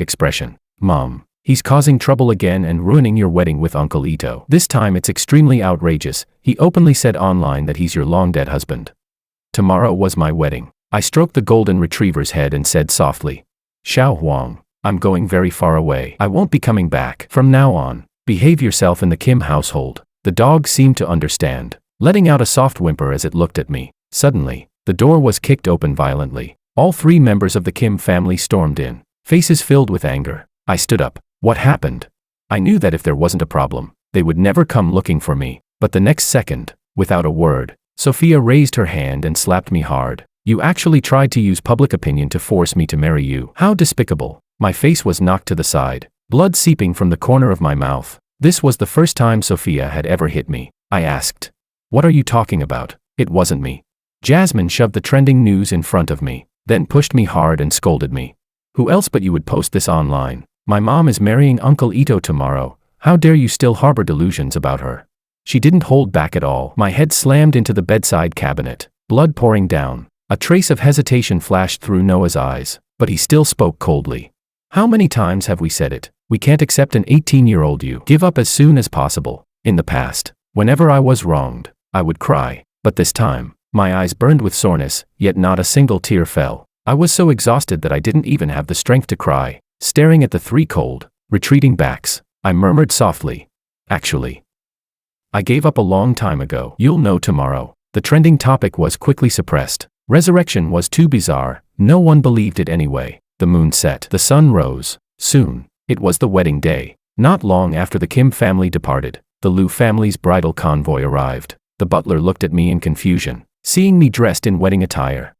expression. "Mom," He's causing trouble again and ruining your wedding with Uncle Ito. This time it's extremely outrageous. He openly said online that he's your long-dead husband. Tomorrow was my wedding. I stroked the golden retriever's head and said softly, Xiao Huang, I'm going very far away. I won't be coming back. From now on, behave yourself in the Kim household. The dog seemed to understand, letting out a soft whimper as it looked at me. Suddenly, the door was kicked open violently. All 3 members of the Kim family stormed in, faces filled with anger. I stood up. What happened? I knew that if there wasn't a problem, they would never come looking for me. But the next second, without a word, Sophia raised her hand and slapped me hard. You actually tried to use public opinion to force me to marry you. How despicable. My face was knocked to the side, blood seeping from the corner of my mouth. This was the first time Sophia had ever hit me. I asked, what are you talking about? It wasn't me. Jasmine shoved the trending news in front of me, then pushed me hard and scolded me. Who else but you would post this online? My mom is marrying Uncle Ito tomorrow. How dare you still harbor delusions about her? She didn't hold back at all. My head slammed into the bedside cabinet, blood pouring down. A trace of hesitation flashed through Noah's eyes, but he still spoke coldly. How many times have we said it? We can't accept an 18-year-old you. Give up as soon as possible. In the past, whenever I was wronged, I would cry. But this time, my eyes burned with soreness, yet not a single tear fell. I was so exhausted that I didn't even have the strength to cry. Staring at the 3 cold, retreating backs, I murmured softly, actually, I gave up a long time ago. You'll know tomorrow. The trending topic was quickly suppressed. Resurrection was too bizarre. No one believed it anyway. The moon set. The sun rose. Soon, it was the wedding day. Not long after the Kim family departed, the Liu family's bridal convoy arrived. The butler looked at me in confusion, seeing me dressed in wedding attire.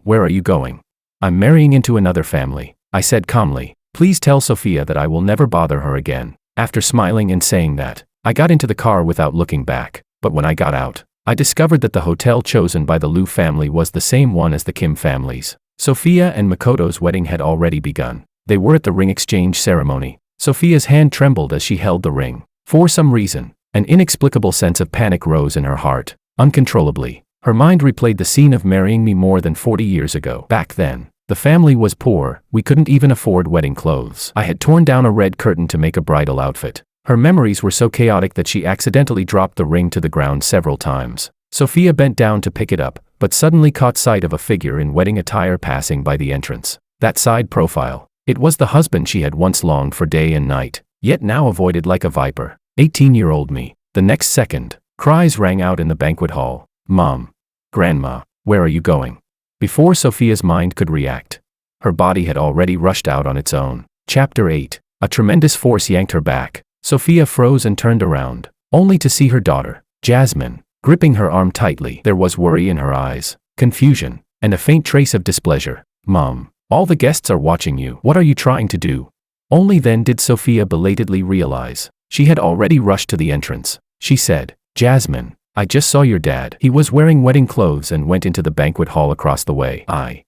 Where are you going? I'm marrying into another family, I said calmly. Please tell Sophia that I will never bother her again. After smiling and saying that, I got into the car without looking back. But when I got out, I discovered that the hotel chosen by the Liu family was the same one as the Kim families. Sophia and Makoto's wedding had already begun. They were at the ring exchange ceremony. Sophia's hand trembled as she held the ring. For some reason, an inexplicable sense of panic rose in her heart. Uncontrollably, her mind replayed the scene of marrying me more than 40 years ago. Back then, the family was poor. We couldn't even afford wedding clothes. I had torn down a red curtain to make a bridal outfit. Her memories were so chaotic that she accidentally dropped the ring to the ground several times. Sophia bent down to pick it up, but suddenly caught sight of a figure in wedding attire passing by the entrance. That side profile. It was the husband she had once longed for day and night, yet now avoided like a viper. 18-year-old me. The next second, cries rang out in the banquet hall. Mom. Grandma. Where are you going? Before Sophia's mind could react, her body had already rushed out on its own. Chapter 8. A tremendous force yanked her back. Sophia froze and turned around, only to see her daughter, Jasmine, gripping her arm tightly. There was worry in her eyes, confusion, and a faint trace of displeasure. Mom, all the guests are watching you. What are you trying to do? Only then did Sophia belatedly realize. She had already rushed to the entrance. She said, Jasmine, I just saw your dad. He was wearing wedding clothes and went into the banquet hall across the way. I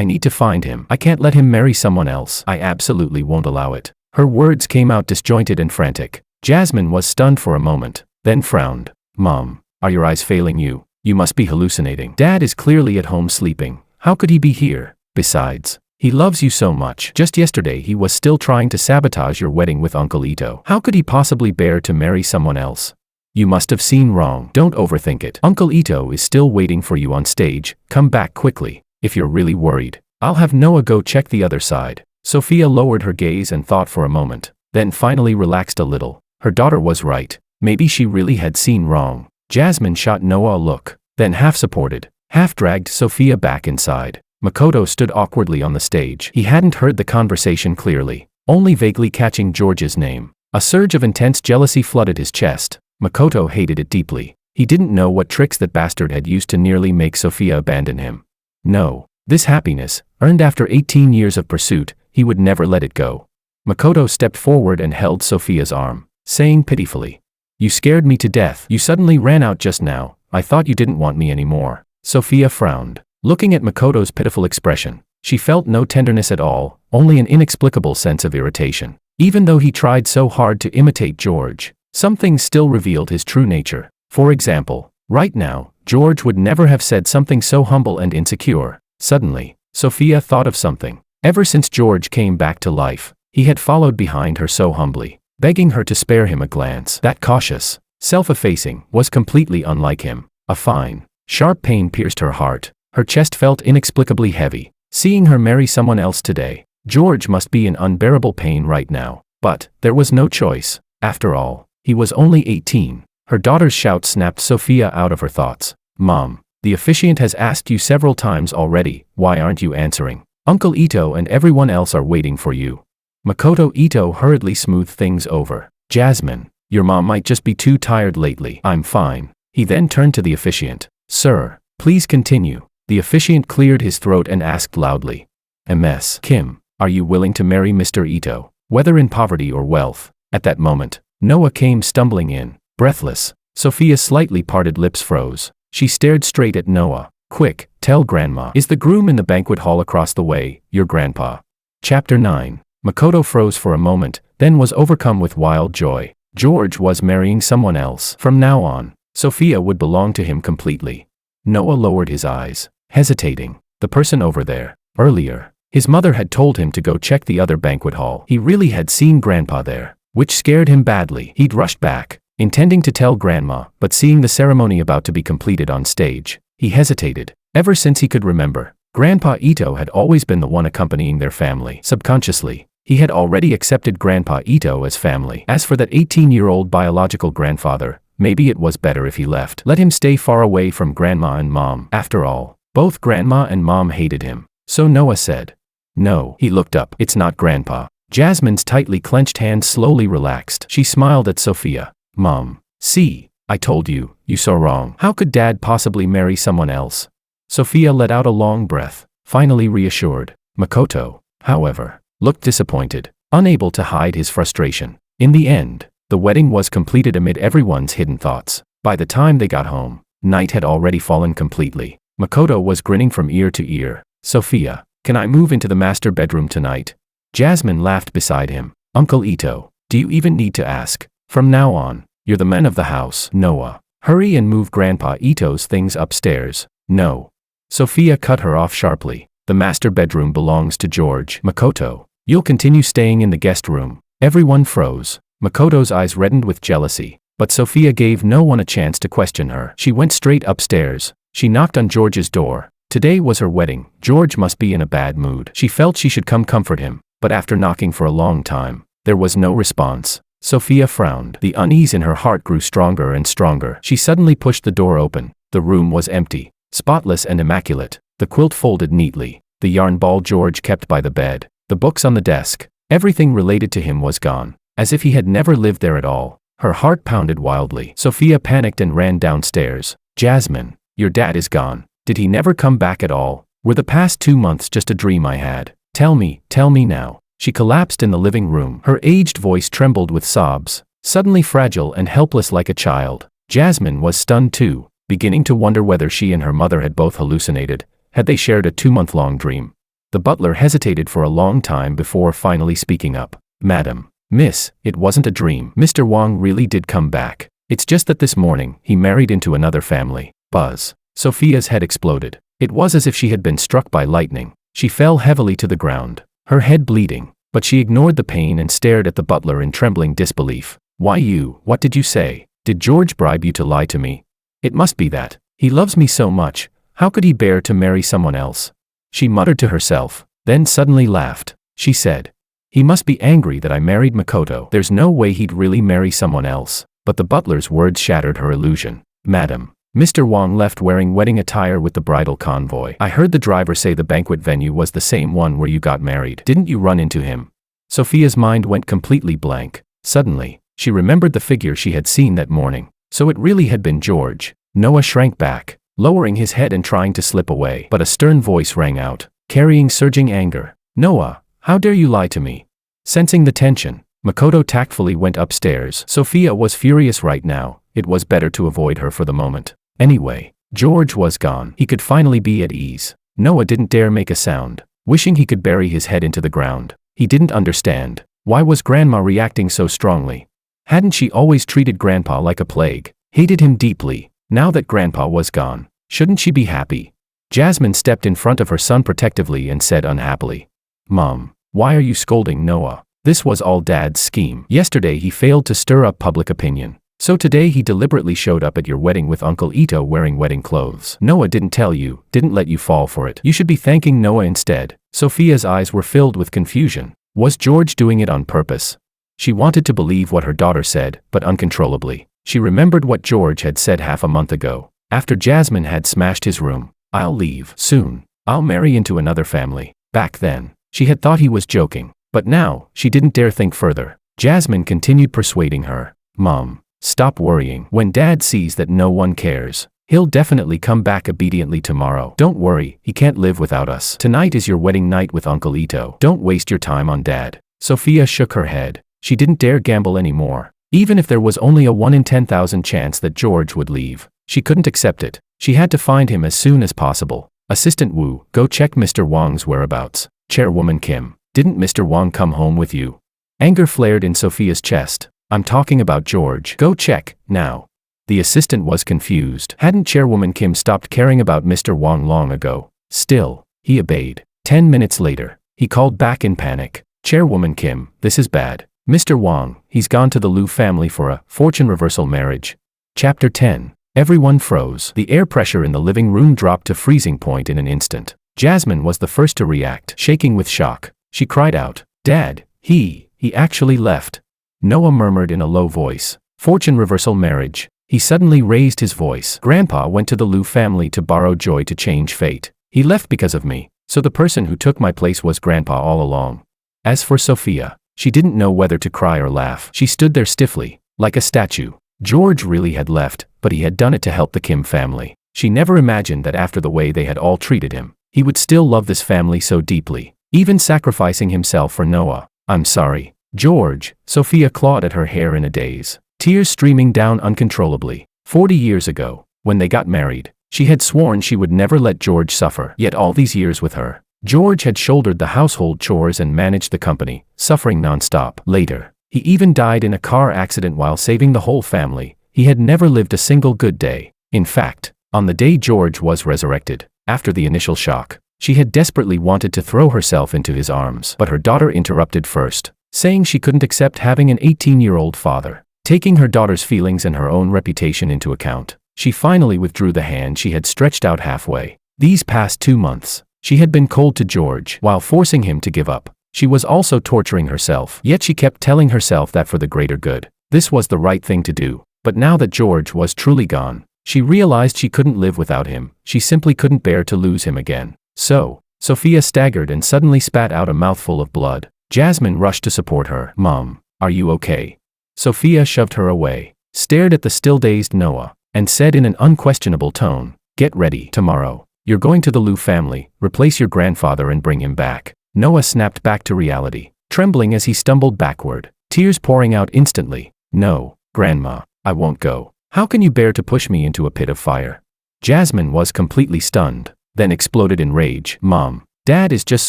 need to find him. I can't let him marry someone else. I absolutely won't allow it. Her words came out disjointed and frantic. Jasmine was stunned for a moment, then frowned. Mom, are your eyes failing you? You must be hallucinating. Dad is clearly at home sleeping. How could he be here? Besides, he loves you so much. Just yesterday he was still trying to sabotage your wedding with Uncle Ito. How could he possibly bear to marry someone else? You must have seen wrong. Don't overthink it. Uncle Ito is still waiting for you on stage. Come back quickly. If you're really worried, I'll have Noah go check the other side. Sophia lowered her gaze and thought for a moment, then finally relaxed a little. Her daughter was right. Maybe she really had seen wrong. Jasmine shot Noah a look, then half supported, half dragged Sophia back inside. Makoto stood awkwardly on the stage. He hadn't heard the conversation clearly, only vaguely catching George's name. A surge of intense jealousy flooded his chest. Makoto hated it deeply. He didn't know what tricks that bastard had used to nearly make Sophia abandon him. No, this happiness, earned after 18 years of pursuit, he would never let it go. Makoto stepped forward and held Sophia's arm, saying pitifully, You scared me to death. You suddenly ran out just now. I thought you didn't want me anymore. Sophia frowned, looking at Makoto's pitiful expression. She felt no tenderness at all, only an inexplicable sense of irritation. Even though he tried so hard to imitate George, some things still revealed his true nature. For example, right now, George would never have said something so humble and insecure. Suddenly, Sophia thought of something. Ever since George came back to life, He had followed behind her so humbly, begging her to spare him a glance. That cautious, self-effacing, was completely unlike him. A fine, sharp pain pierced her heart. Her chest felt inexplicably heavy. Seeing her marry someone else today, George must be in unbearable pain right now. But there was no choice. After all, he was only 18. Her daughter's shout snapped Sophia out of her thoughts. Mom, the officiant has asked you several times already, why aren't you answering? Uncle Ito and everyone else are waiting for you. Makoto Ito hurriedly smoothed things over. Jasmine, your mom might just be too tired lately. I'm fine. He then turned to the officiant. Sir, please continue. The officiant cleared his throat and asked loudly. Ms. Kim, are you willing to marry Mr. Ito, whether in poverty or wealth? At that moment, Noah came stumbling in. Breathless, Sophia's slightly parted lips froze. She stared straight at Noah. Quick, tell Grandma. Is the groom in the banquet hall across the way, your grandpa? Chapter 9. Makoto froze for a moment, then was overcome with wild joy. George was marrying someone else. From now on, Sophia would belong to him completely. Noah lowered his eyes, hesitating. The person over there. Earlier, his mother had told him to go check the other banquet hall. He really had seen Grandpa there, which scared him badly. He'd rushed back, intending to tell Grandma, but seeing the ceremony about to be completed on stage, he hesitated. Ever since he could remember, Grandpa Ito had always been the one accompanying their family. Subconsciously, he had already accepted Grandpa Ito as family. As for that 18-year-old biological grandfather, maybe it was better if he left. Let him stay far away from Grandma and Mom. After all, both Grandma and Mom hated him. So Noah said. No. He looked up. It's not Grandpa. Jasmine's tightly clenched hand slowly relaxed. She smiled at Sophia. Mom, see, I told you, you saw wrong. How could Dad possibly marry someone else? Sophia let out a long breath, finally reassured. Makoto, however, looked disappointed, unable to hide his frustration. In the end, the wedding was completed amid everyone's hidden thoughts. By the time they got home, night had already fallen completely. Makoto was grinning from ear to ear. Sophia, can I move into the master bedroom tonight? Jasmine laughed beside him. Uncle Ito, do you even need to ask? From now on, you're the man of the house. Noah, hurry and move Grandpa Ito's things upstairs. No. Sophia cut her off sharply. The master bedroom belongs to George. Makoto, you'll continue staying in the guest room. Everyone froze. Makoto's eyes reddened with jealousy, but Sophia gave no one a chance to question her. She went straight upstairs. She knocked on George's door. Today was her wedding. George must be in a bad mood. She felt she should come comfort him, but after knocking for a long time, there was no response. Sophia frowned. The unease in her heart grew stronger and stronger. She suddenly pushed the door open. The room was empty, spotless and immaculate. The quilt folded neatly. The yarn ball George kept by the bed. The books on the desk. Everything related to him was gone, as if he had never lived there at all. Her heart pounded wildly. Sophia panicked and ran downstairs. Jasmine, your dad is gone. Did he never come back at all? Were the past 2 months just a dream I had? Tell me now. She collapsed in the living room. Her aged voice trembled with sobs, suddenly fragile and helpless like a child. Jasmine was stunned too, beginning to wonder whether she and her mother had both hallucinated. Had they shared a 2-month-long dream? The butler hesitated for a long time before finally speaking up. Madam, miss, it wasn't a dream. Mr. Wang really did come back. It's just that this morning, he married into another family. Buzz. Sophia's head exploded. It was as if she had been struck by lightning. She fell heavily to the ground, her head bleeding, but she ignored the pain and stared at the butler in trembling disbelief. Why you? What did you say? Did George bribe you to lie to me? It must be that. He loves me so much. How could he bear to marry someone else? She muttered to herself, then suddenly laughed. She said, he must be angry that I married Makoto. There's no way he'd really marry someone else. But the butler's words shattered her illusion. Madam, Mr. Wang left wearing wedding attire with the bridal convoy. I heard the driver say the banquet venue was the same one where you got married. Didn't you run into him? Sophia's mind went completely blank. Suddenly, she remembered the figure she had seen that morning. So it really had been George. Noah shrank back, lowering his head and trying to slip away. But a stern voice rang out, carrying surging anger. Noah, how dare you lie to me? Sensing the tension, Makoto tactfully went upstairs. Sophia was furious right now. It was better to avoid her for the moment. Anyway, George was gone. He could finally be at ease. Noah didn't dare make a sound, wishing he could bury his head into the ground. He didn't understand. Why was Grandma reacting so strongly? Hadn't she always treated Grandpa like a plague? Hated him deeply. Now that Grandpa was gone, shouldn't she be happy? Jasmine stepped in front of her son protectively and said unhappily, Mom, why are you scolding Noah? This was all Dad's scheme. Yesterday he failed to stir up public opinion. So today he deliberately showed up at your wedding with Uncle Ito wearing wedding clothes. Noah didn't tell you, didn't let you fall for it. You should be thanking Noah instead. Sophia's eyes were filled with confusion. Was George doing it on purpose? She wanted to believe what her daughter said, but uncontrollably. She remembered what George had said half a month ago. After Jasmine had smashed his room. I'll leave soon. I'll marry into another family. Back then, she had thought he was joking. But now, she didn't dare think further. Jasmine continued persuading her. Mom, stop worrying. When Dad sees that no one cares, he'll definitely come back obediently tomorrow. Don't worry, he can't live without us. Tonight is your wedding night with Uncle Ito. Don't waste your time on Dad. Sophia shook her head. She didn't dare gamble anymore. Even if there was only a 1 in 10,000 chance that George would leave, she couldn't accept it. She had to find him as soon as possible. Assistant Wu, go check Mr. Wang's whereabouts. Chairwoman Kim, didn't Mr. Wang come home with you? Anger flared in Sophia's chest. I'm talking about George. Go check, now. The assistant was confused. Hadn't Chairwoman Kim stopped caring about Mr. Wang long ago? Still, he obeyed. 10 minutes later, he called back in panic. Chairwoman Kim, this is bad. Mr. Wang, he's gone to the Liu family for a fortune reversal marriage. Chapter 10. Everyone froze. The air pressure in the living room dropped to freezing point in an instant. Jasmine was the first to react, shaking with shock. She cried out, Dad, he actually left. Noah murmured in a low voice. Fortune reversal marriage. He suddenly raised his voice. Grandpa went to the Liu family to borrow joy to change fate. He left because of me. So the person who took my place was Grandpa all along. As for Sophia, she didn't know whether to cry or laugh. She stood there stiffly, like a statue. George really had left, but he had done it to help the Kim family. She never imagined that after the way they had all treated him, he would still love this family so deeply, even sacrificing himself for Noah. I'm sorry, George. Sophia clawed at her hair in a daze, tears streaming down uncontrollably. 40 years ago, when they got married, she had sworn she would never let George suffer. Yet all these years with her, George had shouldered the household chores and managed the company, suffering nonstop. Later, he even died in a car accident while saving the whole family. He had never lived a single good day. In fact, on the day George was resurrected, after the initial shock, she had desperately wanted to throw herself into his arms. But her daughter interrupted first, saying she couldn't accept having an 18-year-old father. Taking her daughter's feelings and her own reputation into account, she finally withdrew the hand she had stretched out halfway. These past 2 months, she had been cold to George while forcing him to give up. She was also torturing herself, yet she kept telling herself that for the greater good, this was the right thing to do. But now that George was truly gone, she realized she couldn't live without him. She simply couldn't bear to lose him again. So, Sophia staggered and suddenly spat out a mouthful of blood. Jasmine rushed to support her. Mom, are you okay? Sophia shoved her away, stared at the still dazed Noah, and said in an unquestionable tone, Get ready. Tomorrow, you're going to the Liu family, replace your grandfather and bring him back. Noah snapped back to reality, trembling as he stumbled backward, tears pouring out instantly. No, Grandma, I won't go. How can you bear to push me into a pit of fire? Jasmine was completely stunned, then exploded in rage. Mom, Dad is just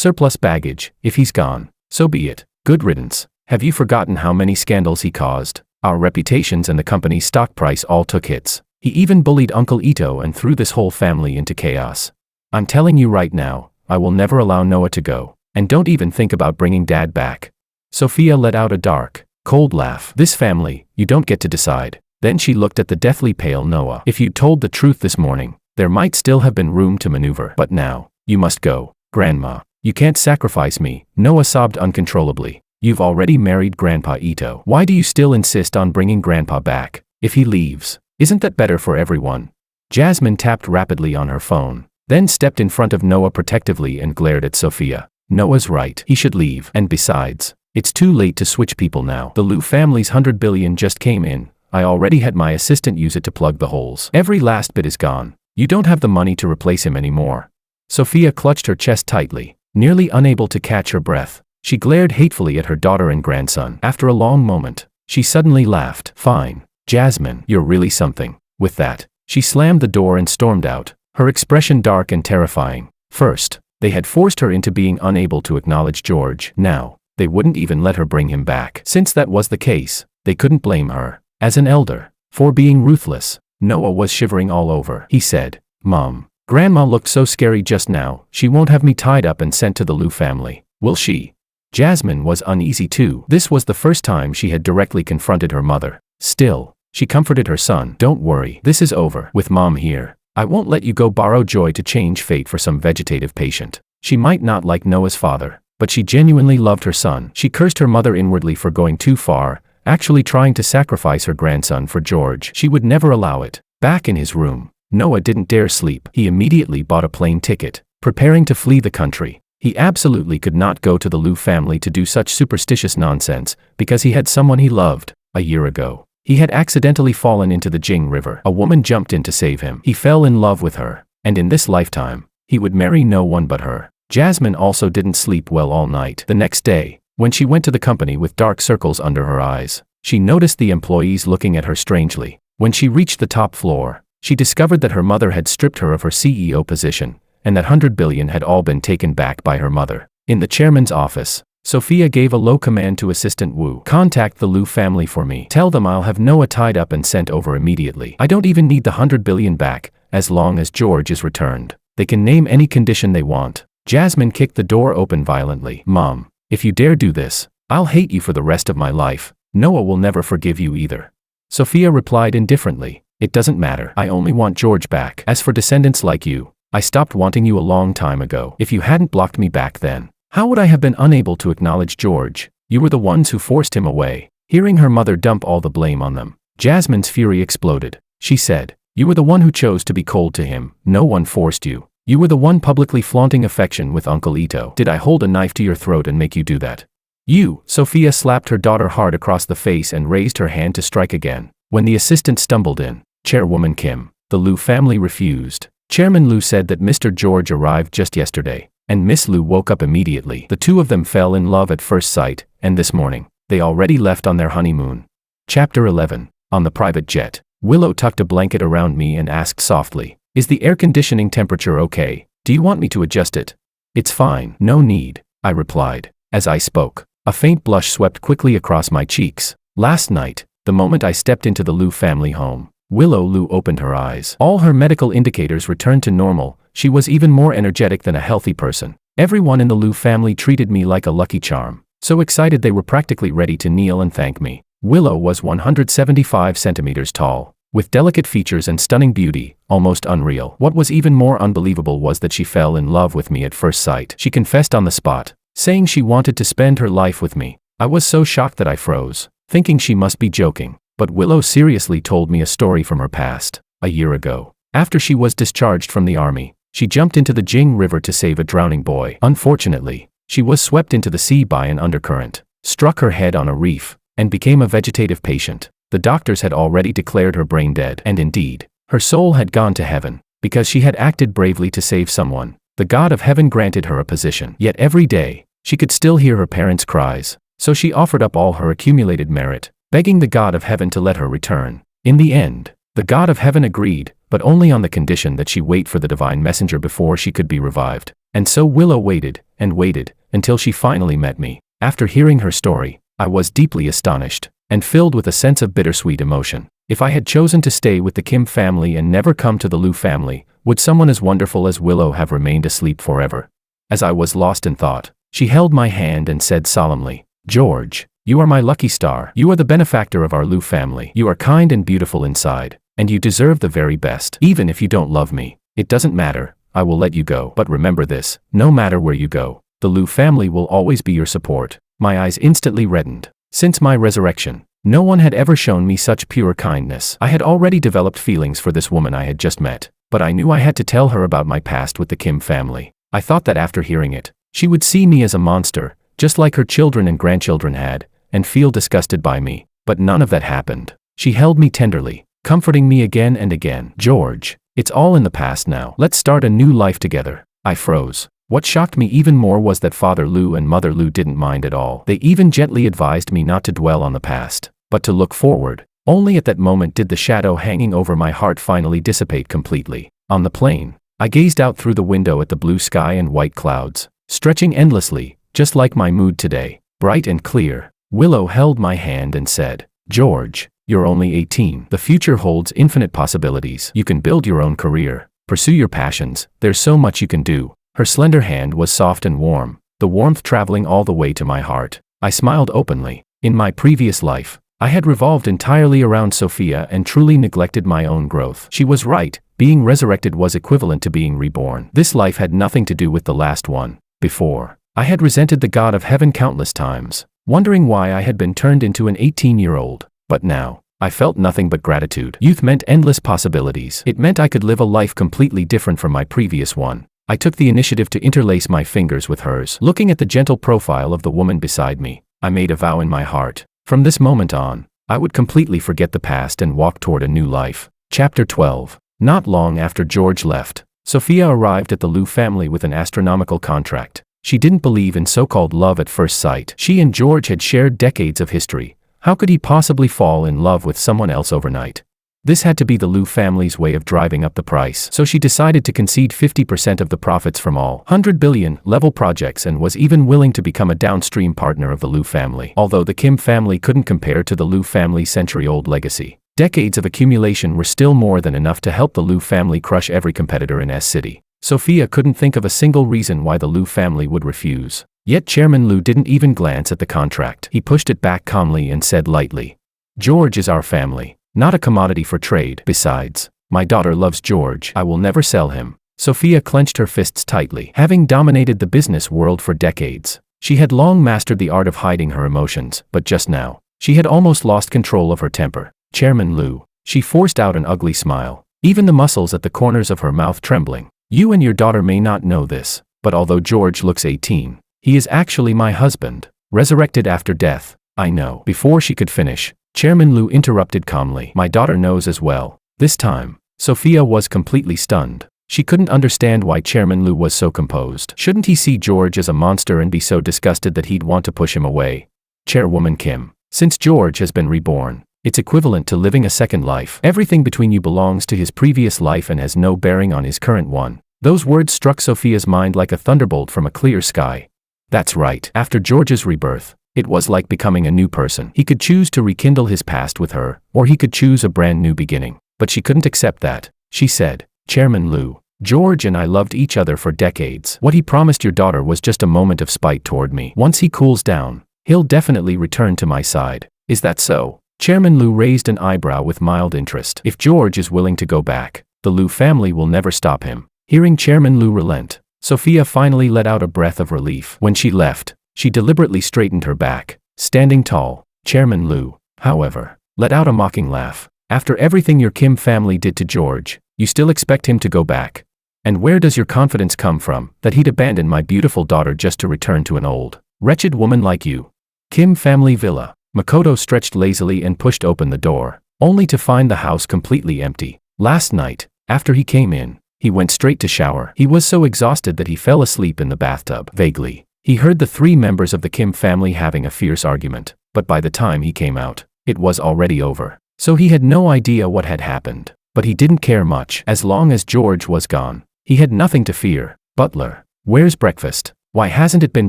surplus baggage. If he's gone, so be it. Good riddance. Have you forgotten how many scandals he caused? Our reputations and the company's stock price all took hits. He even bullied Uncle Ito and threw this whole family into chaos. I'm telling you right now, I will never allow Noah to go. And don't even think about bringing Dad back. Sophia let out a dark, cold laugh. This family, you don't get to decide. Then she looked at the deathly pale Noah. If you'd told the truth this morning, there might still have been room to maneuver. But now, you must go. Grandma, you can't sacrifice me. Noah sobbed uncontrollably. You've already married Grandpa Ito. Why do you still insist on bringing Grandpa back? If he leaves, isn't that better for everyone? Jasmine tapped rapidly on her phone, then stepped in front of Noah protectively and glared at Sophia. Noah's right. He should leave. And besides, it's too late to switch people now. The Liu family's 100 billion just came in. I already had my assistant use it to plug the holes. Every last bit is gone. You don't have the money to replace him anymore. Sophia clutched her chest tightly, nearly unable to catch her breath. She glared hatefully at her daughter and grandson. After a long moment, she suddenly laughed. Fine, Jasmine, you're really something. With that, she slammed the door and stormed out, her expression dark and terrifying. First, they had forced her into being unable to acknowledge George. Now, they wouldn't even let her bring him back. Since that was the case, they couldn't blame her, as an elder, for being ruthless. Noah was shivering all over. He said, Mom, Grandma looked so scary just now. She won't have me tied up and sent to the Liu family, will she? Jasmine was uneasy too. This was the first time she had directly confronted her mother. Still, she comforted her son. Don't worry, this is over. With Mom here, I won't let you go borrow joy to change fate for some vegetative patient. She might not like Noah's father, but she genuinely loved her son. She cursed her mother inwardly for going too far, actually trying to sacrifice her grandson for George. She would never allow it. Back in his room, Noah didn't dare sleep. He immediately bought a plane ticket, preparing to flee the country. He absolutely could not go to the Liu family to do such superstitious nonsense, because he had someone he loved. A year ago, he had accidentally fallen into the Jing River. A woman jumped in to save him. He fell in love with her, and in this lifetime, he would marry no one but her. Jasmine also didn't sleep well all night. The next day, when she went to the company with dark circles under her eyes, she noticed the employees looking at her strangely. When she reached the top floor, she discovered that her mother had stripped her of her CEO position, and that 100 billion had all been taken back by her mother. In the chairman's office, Sophia gave a low command to Assistant Wu. Contact the Liu family for me. Tell them I'll have Noah tied up and sent over immediately. I don't even need the 100 billion back, as long as George is returned. They can name any condition they want. Jasmine kicked the door open violently. Mom, if you dare do this, I'll hate you for the rest of my life. Noah will never forgive you either. Sophia replied indifferently. It doesn't matter. I only want George back. As for descendants like you, I stopped wanting you a long time ago. If you hadn't blocked me back then, how would I have been unable to acknowledge George? You were the ones who forced him away. Hearing her mother dump all the blame on them, Jasmine's fury exploded. She said, you were the one who chose to be cold to him. No one forced you. You were the one publicly flaunting affection with Uncle Ito. Did I hold a knife to your throat and make you do that? You, Sophia slapped her daughter hard across the face and raised her hand to strike again. When the assistant stumbled in, Chairwoman Kim, the Liu family refused. Chairman Liu said that Mr. George arrived just yesterday, and Miss Liu woke up immediately. The two of them fell in love at first sight, and this morning, they already left on their honeymoon. Chapter 11. On the private jet, Willow tucked a blanket around me and asked softly, is the air conditioning temperature okay? Do you want me to adjust it? It's fine. No need, I replied. As I spoke, a faint blush swept quickly across my cheeks. Last night, the moment I stepped into the Liu family home, Willow Liu opened her eyes. All her medical indicators returned to normal. She was even more energetic than a healthy person. Everyone in the Liu family treated me like a lucky charm, so excited they were practically ready to kneel and thank me. Willow was 175 centimeters tall, with delicate features and stunning beauty, almost unreal. What was even more unbelievable was that she fell in love with me at first sight. She confessed on the spot, saying she wanted to spend her life with me. I was so shocked that I froze, thinking she must be joking. But Willow seriously told me a story from her past. A year ago, after she was discharged from the army, she jumped into the Jing River to save a drowning boy. Unfortunately, she was swept into the sea by an undercurrent, struck her head on a reef, and became a vegetative patient. The doctors had already declared her brain dead, and indeed, her soul had gone to heaven, because she had acted bravely to save someone. The God of heaven granted her a position. Yet every day, she could still hear her parents' cries, so she offered up all her accumulated merit, begging the God of heaven to let her return. In the end, the God of heaven agreed, but only on the condition that she wait for the divine messenger before she could be revived. And so Willow waited, and waited, until she finally met me. After hearing her story, I was deeply astonished, and filled with a sense of bittersweet emotion. If I had chosen to stay with the Kim family and never come to the Liu family, would someone as wonderful as Willow have remained asleep forever? As I was lost in thought, she held my hand and said solemnly, George, you are my lucky star. You are the benefactor of our Liu family. You are kind and beautiful inside, and you deserve the very best. Even if you don't love me, it doesn't matter. I will let you go. But remember this, no matter where you go, the Liu family will always be your support. My eyes instantly reddened. Since my resurrection, no one had ever shown me such pure kindness. I had already developed feelings for this woman I had just met, but I knew I had to tell her about my past with the Kim family. I thought that after hearing it, she would see me as a monster, just like her children and grandchildren had, and feel disgusted by me. But none of that happened. She held me tenderly, comforting me again and again. George, it's all in the past now. Let's start a new life together. I froze. What shocked me even more was that Father Liu and Mother Liu didn't mind at all. They even gently advised me not to dwell on the past, but to look forward. Only at that moment did the shadow hanging over my heart finally dissipate completely. On the plane, I gazed out through the window at the blue sky and white clouds, stretching endlessly, just like my mood today, bright and clear. Willow held my hand and said, George, you're only 18. The future holds infinite possibilities. You can build your own career, pursue your passions. There's so much you can do. Her slender hand was soft and warm, the warmth traveling all the way to my heart. I smiled openly. In my previous life, I had revolved entirely around Sophia and truly neglected my own growth. She was right, being resurrected was equivalent to being reborn. This life had nothing to do with the last one. Before, I had resented the God of heaven countless times, wondering why I had been turned into an 18-year-old. But now, I felt nothing but gratitude. Youth meant endless possibilities. It meant I could live a life completely different from my previous one. I took the initiative to interlace my fingers with hers. Looking at the gentle profile of the woman beside me, I made a vow in my heart. From this moment on, I would completely forget the past and walk toward a new life. Chapter 12. Not long after George left, Sophia arrived at the Liu family with an astronomical contract. She didn't believe in so-called love at first sight. She and George had shared decades of history. How could he possibly fall in love with someone else overnight? This had to be the Liu family's way of driving up the price. So she decided to concede 50% of the profits from all 100 billion level projects and was even willing to become a downstream partner of the Liu family. Although the Kim family couldn't compare to the Liu family's century-old legacy, decades of accumulation were still more than enough to help the Liu family crush every competitor in S-City. Sophia couldn't think of a single reason why the Liu family would refuse. Yet Chairman Liu didn't even glance at the contract. He pushed it back calmly and said lightly, "George is our family, not a commodity for trade. Besides, my daughter loves George. I will never sell him." Sophia clenched her fists tightly. Having dominated the business world for decades, she had long mastered the art of hiding her emotions, but just now, she had almost lost control of her temper. "Chairman Liu," she forced out an ugly smile, even the muscles at the corners of her mouth trembling. "You and your daughter may not know this, but although George looks 18, he is actually my husband, resurrected after death." "I know." Before she could finish, Chairman Liu interrupted calmly. "My daughter knows as well." This time, Sophia was completely stunned. She couldn't understand why Chairman Liu was so composed. Shouldn't he see George as a monster and be so disgusted that he'd want to push him away? "Chairwoman Kim, since George has been reborn, it's equivalent to living a second life. Everything between you belongs to his previous life and has no bearing on his current one." Those words struck Sophia's mind like a thunderbolt from a clear sky. That's right. After George's rebirth, it was like becoming a new person. He could choose to rekindle his past with her, or he could choose a brand new beginning. But she couldn't accept that. She said, "Chairman Liu, George and I loved each other for decades. What he promised your daughter was just a moment of spite toward me. Once he cools down, he'll definitely return to my side. Is that so?" Chairman Liu raised an eyebrow with mild interest. "If George is willing to go back, the Liu family will never stop him." Hearing Chairman Liu relent, Sophia finally let out a breath of relief. When she left, she deliberately straightened her back, standing tall. Chairman Liu, however, let out a mocking laugh. "After everything your Kim family did to George, you still expect him to go back? And where does your confidence come from, that he'd abandon my beautiful daughter just to return to an old, wretched woman like you?" Kim family villa. Makoto stretched lazily and pushed open the door, only to find the house completely empty. Last night, after he came in, he went straight to shower. He was so exhausted that he fell asleep in the bathtub. Vaguely, he heard the three members of the Kim family having a fierce argument, but by the time he came out, it was already over. So he had no idea what had happened, but he didn't care much. As long as George was gone, he had nothing to fear. "Butler, where's breakfast? Why hasn't it been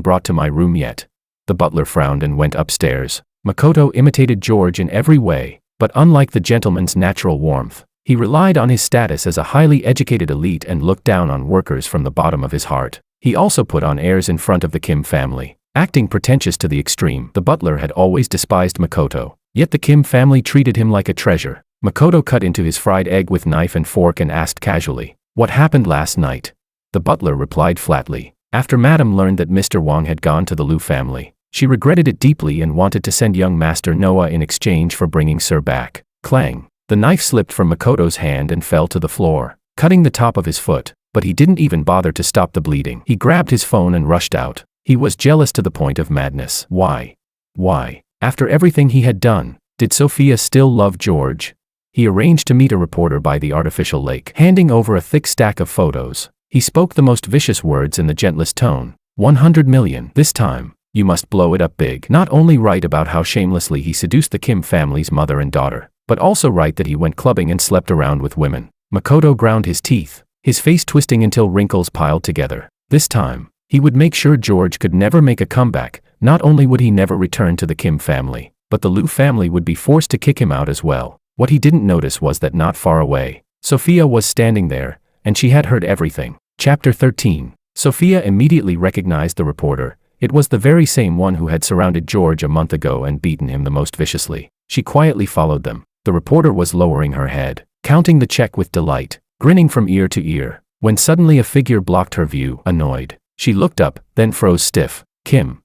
brought to my room yet?" The butler frowned and went upstairs. Makoto imitated George in every way, but unlike the gentleman's natural warmth, he relied on his status as a highly educated elite and looked down on workers from the bottom of his heart. He also put on airs in front of the Kim family, acting pretentious to the extreme. The butler had always despised Makoto, yet the Kim family treated him like a treasure. Makoto cut into his fried egg with knife and fork and asked casually, "What happened last night?" The butler replied flatly. After Madam learned that Mr. Wang had gone to the Liu family, she regretted it deeply and wanted to send young Master Noah in exchange for bringing Sir back. Clang! The knife slipped from Makoto's hand and fell to the floor, cutting the top of his foot, but he didn't even bother to stop the bleeding. He grabbed his phone and rushed out. He was jealous to the point of madness. Why? After everything he had done, did Sophia still love George? He arranged to meet a reporter by the artificial lake. Handing over a thick stack of photos, he spoke the most vicious words in the gentlest tone. 100 million. This time, you must blow it up big. Not only write about how shamelessly he seduced the Kim family's mother and daughter, but also write that he went clubbing and slept around with women. Makoto ground his teeth, his face twisting until wrinkles piled together. This time, he would make sure George could never make a comeback. Not only would he never return to the Kim family, but the Liu family would be forced to kick him out as well. What he didn't notice was that not far away, Sophia was standing there, and she had heard everything. Chapter 13. Sophia immediately recognized the reporter. It was the very same one who had surrounded George a month ago and beaten him the most viciously. She quietly followed them. The reporter was lowering her head, counting the check with delight, grinning from ear to ear, when suddenly a figure blocked her view, annoyed. She looked up, then froze stiff. Kim.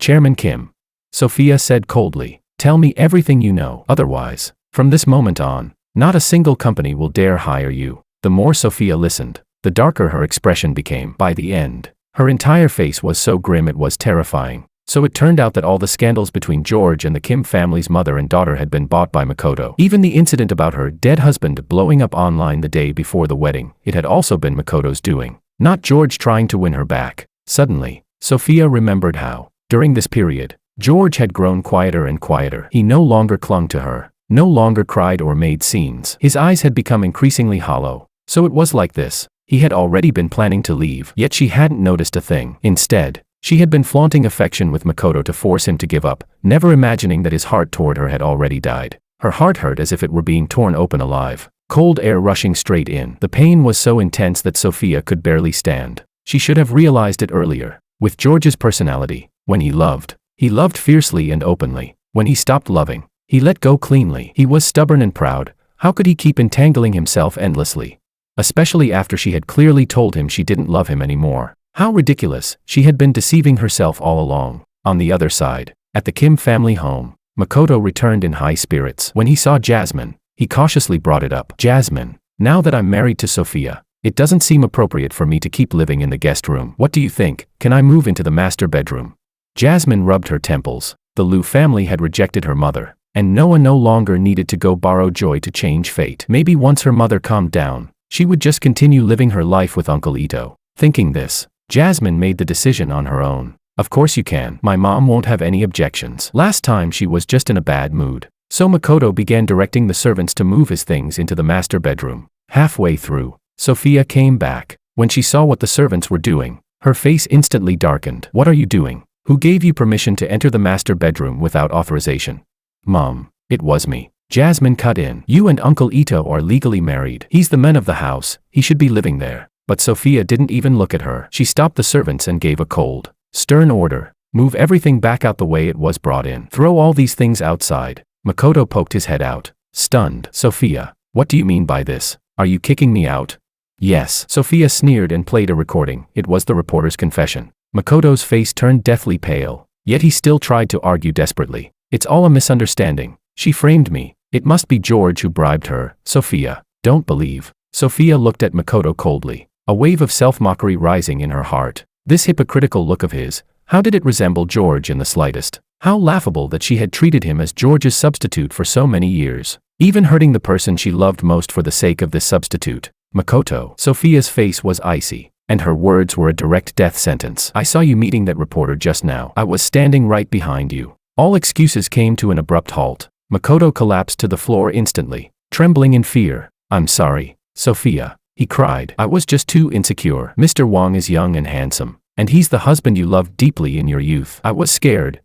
Chairman Kim. Sophia said coldly, "Tell me everything you know, otherwise, from this moment on, not a single company will dare hire you." The more Sophia listened, the darker her expression became. By the end, her entire face was so grim it was terrifying. So it turned out that all the scandals between George and the Kim family's mother and daughter had been bought by Makoto. Even the incident about her dead husband blowing up online the day before the wedding, it had also been Makoto's doing, not George trying to win her back. Suddenly, Sophia remembered how, during this period, George had grown quieter and quieter. He no longer clung to her, no longer cried or made scenes. His eyes had become increasingly hollow. So it was like this. He had already been planning to leave, yet she hadn't noticed a thing. Instead, she had been flaunting affection with Makoto to force him to give up, never imagining that his heart toward her had already died. Her heart hurt as if it were being torn open alive, cold air rushing straight in. The pain was so intense that Sophia could barely stand. She should have realized it earlier. With George's personality, when he loved fiercely and openly. When he stopped loving, he let go cleanly. He was stubborn and proud. How could he keep entangling himself endlessly? Especially after she had clearly told him she didn't love him anymore. How ridiculous. She had been deceiving herself all along. On the other side, at the Kim family home, Makoto returned in high spirits. When he saw Jasmine, he cautiously brought it up. "Jasmine, now that I'm married to Sophia, it doesn't seem appropriate for me to keep living in the guest room. What do you think? Can I move into the master bedroom?" Jasmine rubbed her temples. The Liu family had rejected her mother, and Noah no longer needed to go borrow joy to change fate. Maybe once her mother calmed down, she would just continue living her life with Uncle Ito. Thinking this, Jasmine made the decision on her own. "Of course you can. My mom won't have any objections." Last time she was just in a bad mood. So Makoto began directing the servants to move his things into the master bedroom. Halfway through, Sophia came back. When she saw what the servants were doing, her face instantly darkened. "What are you doing? Who gave you permission to enter the master bedroom without authorization?" "Mom, it was me." Jasmine cut in. "You and Uncle Ito are legally married. He's the man of the house. He should be living there." But Sophia didn't even look at her. She stopped the servants and gave a cold, stern order. "Move everything back out the way it was brought in. Throw all these things outside." Makoto poked his head out, stunned. "Sophia, what do you mean by this? Are you kicking me out?" "Yes." Sophia sneered and played a recording. It was the reporter's confession. Makoto's face turned deathly pale, yet he still tried to argue desperately. "It's all a misunderstanding. She framed me. It must be George who bribed her." "Sophia, don't believe." Sophia looked at Makoto coldly, a wave of self-mockery rising in her heart. This hypocritical look of his, how did it resemble George in the slightest? How laughable that she had treated him as George's substitute for so many years, even hurting the person she loved most for the sake of this substitute. Makoto. Sophia's face was icy, and her words were a direct death sentence. "I saw you meeting that reporter just now. I was standing right behind you." All excuses came to an abrupt halt. Makoto collapsed to the floor instantly, trembling in fear. "I'm sorry, Sophia," he cried. "I was just too insecure. Mr. Wang is young and handsome, and he's the husband you loved deeply in your youth. I was scared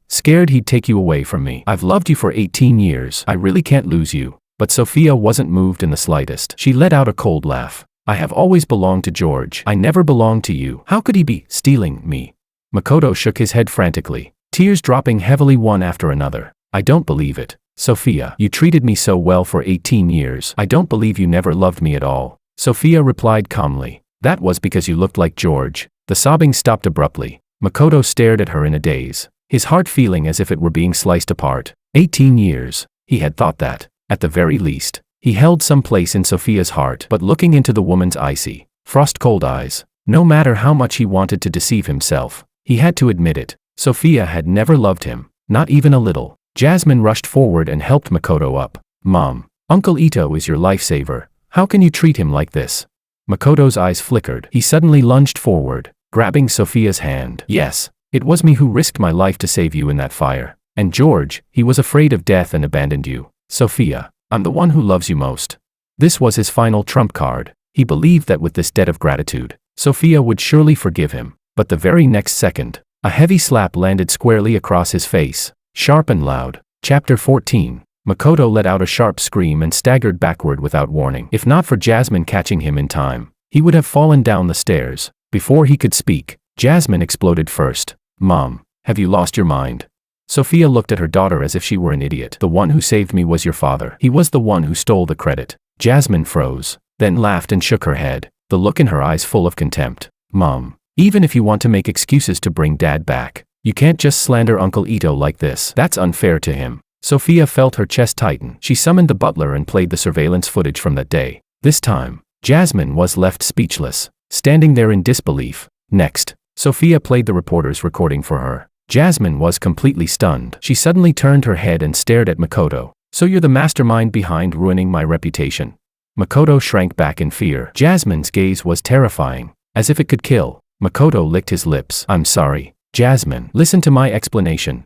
he'd take you away from me. I've loved you for 18 years. I really can't lose you." But Sophia wasn't moved in the slightest. She let out a cold laugh. "I have always belonged to George. I never belonged to you. How could he be stealing me?" Makoto shook his head frantically, tears dropping heavily one after another. "I don't believe it. Sophia, you treated me so well for 18 years. I don't believe you never loved me at all." Sophia replied calmly. "That was because you looked like George." The sobbing stopped abruptly. Makoto stared at her in a daze, his heart feeling as if it were being sliced apart. 18 years. He had thought that, at the very least, he held some place in Sophia's heart. But looking into the woman's icy, frost-cold eyes, no matter how much he wanted to deceive himself, he had to admit it. Sophia had never loved him, not even a little. Jasmine rushed forward and helped Makoto up. "Mom, Uncle Ito is your lifesaver. How can you treat him like this?" Makoto's eyes flickered. He suddenly lunged forward, grabbing Sophia's hand. "Yes, it was me who risked my life to save you in that fire. And George, he was afraid of death and abandoned you. Sophia, I'm the one who loves you most." This was his final trump card. He believed that with this debt of gratitude, Sophia would surely forgive him. But the very next second, a heavy slap landed squarely across his face, sharp and loud. Chapter 14. Makoto let out a sharp scream and staggered backward without warning. If not for Jasmine catching him in time, he would have fallen down the stairs. Before he could speak, Jasmine exploded first. Mom, have you lost your mind? Sophia looked at her daughter as if she were an idiot. The one who saved me was your father. He was the one who stole the credit. Jasmine froze, then laughed and shook her head, the look in her eyes full of contempt. Mom, even if you want to make excuses to bring Dad back, you can't just slander Uncle Ito like this. That's unfair to him. Sophia felt her chest tighten. She summoned the butler and played the surveillance footage from that day. This time, Jasmine was left speechless, standing there in disbelief. Next, Sophia played the reporter's recording for her. Jasmine was completely stunned. She suddenly turned her head and stared at Makoto. So you're the mastermind behind ruining my reputation? Makoto shrank back in fear. Jasmine's gaze was terrifying, as if it could kill. Makoto licked his lips. I'm sorry, Jasmine. Listen to my explanation.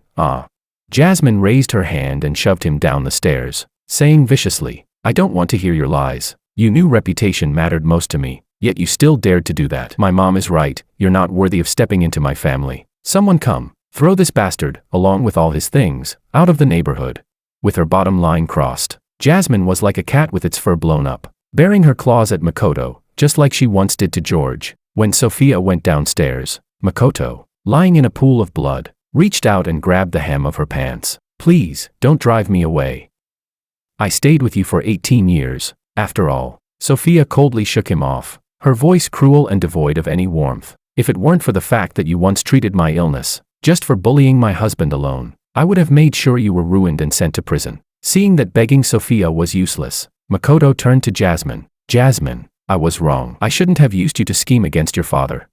Jasmine raised her hand and shoved him down the stairs, saying viciously, I don't want to hear your lies. You knew reputation mattered most to me, yet you still dared to do that. My mom is right. You're not worthy of stepping into my family. Someone come. Throw this bastard, along with all his things, out of the neighborhood. With her bottom line crossed, Jasmine was like a cat with its fur blown up, baring her claws at Makoto, just like she once did to George. When Sophia went downstairs, Makoto, lying in a pool of blood, reached out and grabbed the hem of her pants. Please, don't drive me away. I stayed with you for 18 years, after all. Sophia coldly shook him off, her voice cruel and devoid of any warmth. If it weren't for the fact that you once treated my illness, just for bullying my husband alone, I would have made sure you were ruined and sent to prison. Seeing that begging Sophia was useless, Makoto turned to Jasmine. Jasmine, I was wrong. I shouldn't have used you to scheme against your father.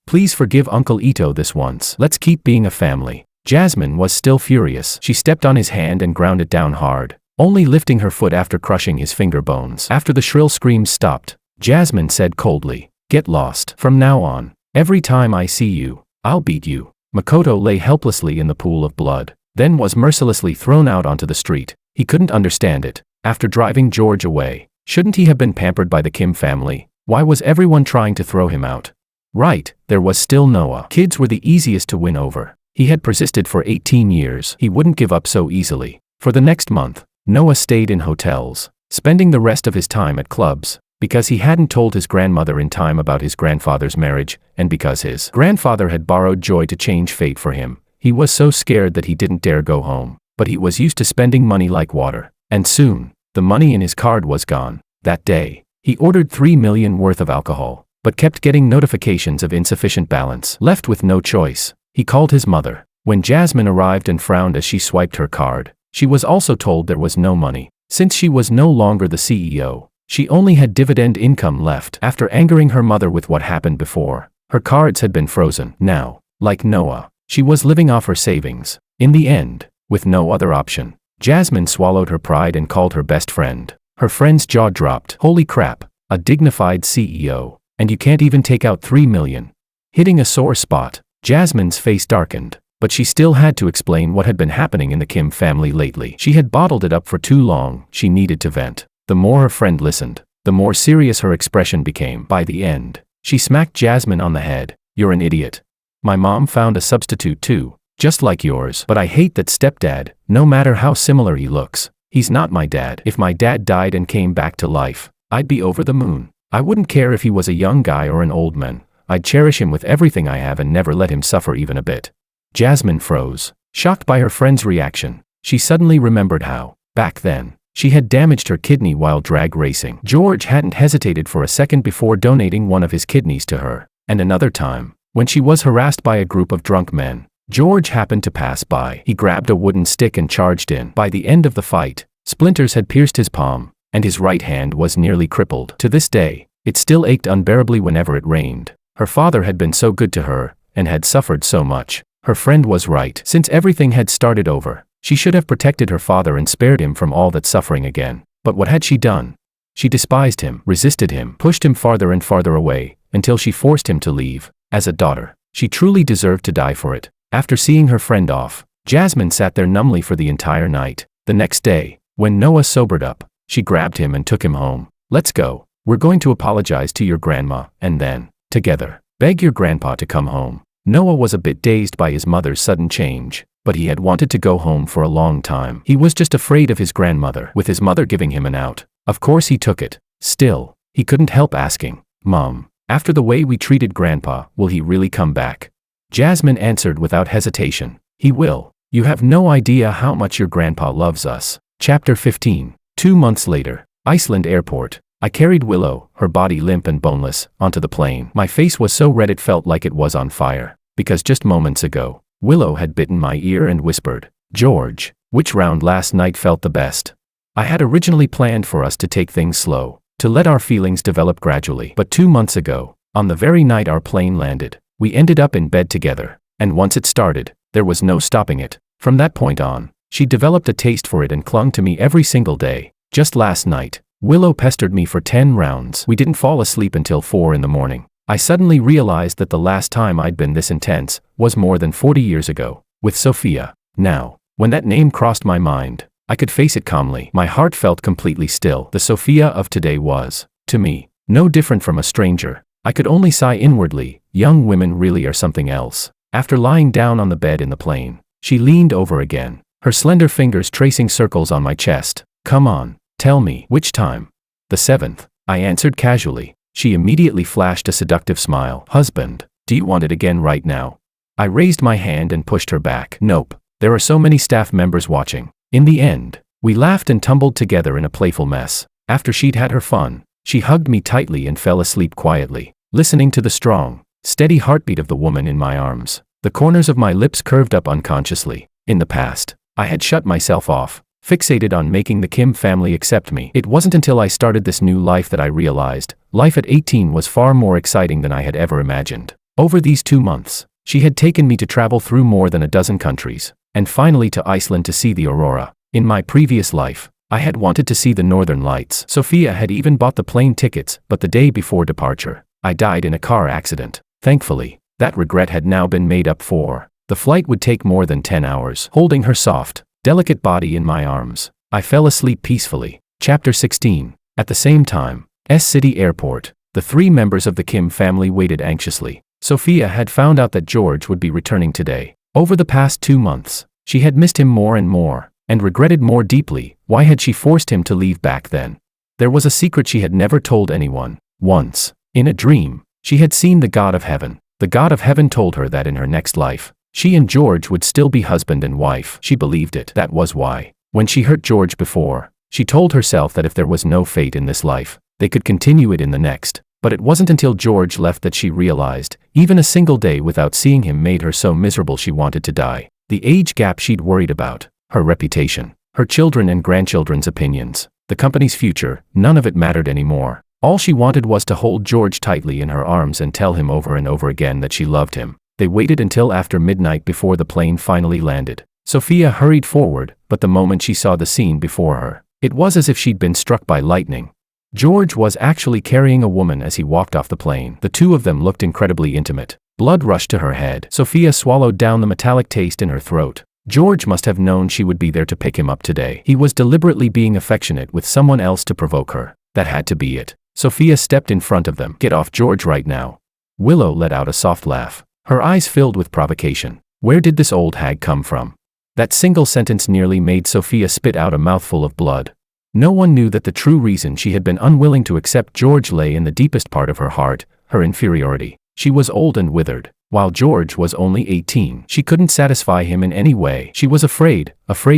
Please forgive Uncle Ito this once. Let's keep being a family. Jasmine was still furious. She stepped on his hand and ground it down hard, only lifting her foot after crushing his finger bones. After the shrill screams stopped, Jasmine said coldly, Get lost. From now on, every time I see you, I'll beat you. Makoto lay helplessly in the pool of blood, then was mercilessly thrown out onto the street. He couldn't understand it. After driving George away, shouldn't he have been pampered by the Kim family? Why was everyone trying to throw him out? Right, there was still Noah. Kids were the easiest to win over. He had persisted for 18 years. He wouldn't give up so easily. For the next month, Noah stayed in hotels, spending the rest of his time at clubs, because he hadn't told his grandmother in time about his grandfather's marriage, and because his grandfather had borrowed Joy to change fate for him. He was so scared that he didn't dare go home, but he was used to spending money like water. And soon, the money in his card was gone. That day, he ordered $3 million worth of alcohol, but kept getting notifications of insufficient balance. Left with no choice, he called his mother. When Jasmine arrived and frowned as she swiped her card, she was also told there was no money. Since she was no longer the CEO, she only had dividend income left. After angering her mother with what happened before, her cards had been frozen. Now, like Noah, she was living off her savings. In the end, with no other option, Jasmine swallowed her pride and called her best friend. Her friend's jaw dropped. Holy crap, a dignified CEO. And you can't even take out $3 million. Hitting a sore spot, Jasmine's face darkened, but she still had to explain what had been happening in the Kim family lately. She had bottled it up for too long. She needed to vent. The more her friend listened, the more serious her expression became. By the end, she smacked Jasmine on the head. You're an idiot. My mom found a substitute too, just like yours. But I hate that stepdad, no matter how similar he looks. He's not my dad. If my dad died and came back to life, I'd be over the moon. I wouldn't care if he was a young guy or an old man. I'd cherish him with everything I have and never let him suffer even a bit. Jasmine froze, shocked by her friend's reaction. She suddenly remembered how, back then, she had damaged her kidney while drag racing. George hadn't hesitated for a second before donating one of his kidneys to her. And another time, when she was harassed by a group of drunk men, George happened to pass by. He grabbed a wooden stick and charged in. By the end of the fight, splinters had pierced his palm, and his right hand was nearly crippled. To this day, it still ached unbearably whenever it rained. Her father had been so good to her, and had suffered so much. Her friend was right. Since everything had started over, she should have protected her father and spared him from all that suffering again. But what had she done? She despised him, resisted him, pushed him farther and farther away, until she forced him to leave. As a daughter, she truly deserved to die for it. After seeing her friend off, Jasmine sat there numbly for the entire night. The next day, when Noah sobered up, she grabbed him and took him home. Let's go. We're going to apologize to your grandma, and then, together, beg your grandpa to come home. Noah was a bit dazed by his mother's sudden change, but he had wanted to go home for a long time. He was just afraid of his grandmother. With his mother giving him an out, of course he took it. Still, he couldn't help asking, Mom, After the way we treated Grandpa, will he really come back? Jasmine answered without hesitation. He will. You have no idea how much your grandpa loves us. Chapter 15. 2 months later. Iceland Airport. I carried Willow, her body limp and boneless, onto the plane. My face was so red it felt like it was on fire, because just moments ago, Willow had bitten my ear and whispered, "George, which round last night felt the best?" I had originally planned for us to take things slow, to let our feelings develop gradually. But 2 months ago, on the very night our plane landed, we ended up in bed together, and once it started, there was no stopping it. From that point on, she developed a taste for it and clung to me every single day. Just last night, Willow pestered me for 10 rounds. We didn't fall asleep until 4 in the morning. I suddenly realized that the last time I'd been this intense was more than 40 years ago, with Sophia. Now, when that name crossed my mind, I could face it calmly. My heart felt completely still. The Sophia of today was, to me, no different from a stranger. I could only sigh inwardly. Young women really are something else. After lying down on the bed in the plane, she leaned over again, her slender fingers tracing circles on my chest. "Come on. Tell me, which time?" "The 7th, I answered casually. She immediately flashed a seductive smile. "Husband, do you want it again right now?" I raised my hand and pushed her back. "Nope. There are so many staff members watching." In the end, we laughed and tumbled together in a playful mess. After she'd had her fun, she hugged me tightly and fell asleep quietly, listening to the strong, steady heartbeat of the woman in my arms. The corners of my lips curved up unconsciously. In the past, I had shut myself off, fixated on making the Kim family accept me. It wasn't until I started this new life that I realized life at 18 was far more exciting than I had ever imagined. Over these 2 months, she had taken me to travel through more than a dozen countries, and finally to Iceland to see the aurora. In my previous life, I had wanted to see the northern lights. Sophia had even bought the plane tickets, but the day before departure, I died in a car accident. Thankfully, that regret had now been made up for. The flight would take more than 10 hours. Holding her soft, delicate body in my arms, I fell asleep peacefully. Chapter 16. At the same time, City Airport, the 3 members of the Kim family waited anxiously. Sophia had found out that George would be returning today. Over the past 2 months, she had missed him more and more, and regretted more deeply. Why had she forced him to leave back then? There was a secret she had never told anyone. Once, in a dream, she had seen the God of Heaven. The God of Heaven told her that in her next life, she and George would still be husband and wife. She believed it. That was why, when she hurt George before, she told herself that if there was no fate in this life, they could continue it in the next. But it wasn't until George left that she realized, even a single day without seeing him made her so miserable she wanted to die. The age gap she'd worried about, her reputation, her children and grandchildren's opinions, the company's future, none of it mattered anymore. All she wanted was to hold George tightly in her arms and tell him over and over again that she loved him. They waited until after midnight before the plane finally landed. Sophia hurried forward, but the moment she saw the scene before her, it was as if she'd been struck by lightning. George was actually carrying a woman as he walked off the plane. The two of them looked incredibly intimate. Blood rushed to her head. Sophia swallowed down the metallic taste in her throat. George must have known she would be there to pick him up today. He was deliberately being affectionate with someone else to provoke her. That had to be it. Sophia stepped in front of them. "Get off George right now." Willow let out a soft laugh, her eyes filled with provocation. Where did this old hag come from? That single sentence nearly made Sophia spit out a mouthful of blood. No one knew that the true reason she had been unwilling to accept George lay in the deepest part of her heart, her inferiority. She was old and withered, while George was only 18. She couldn't satisfy him in any way. She was afraid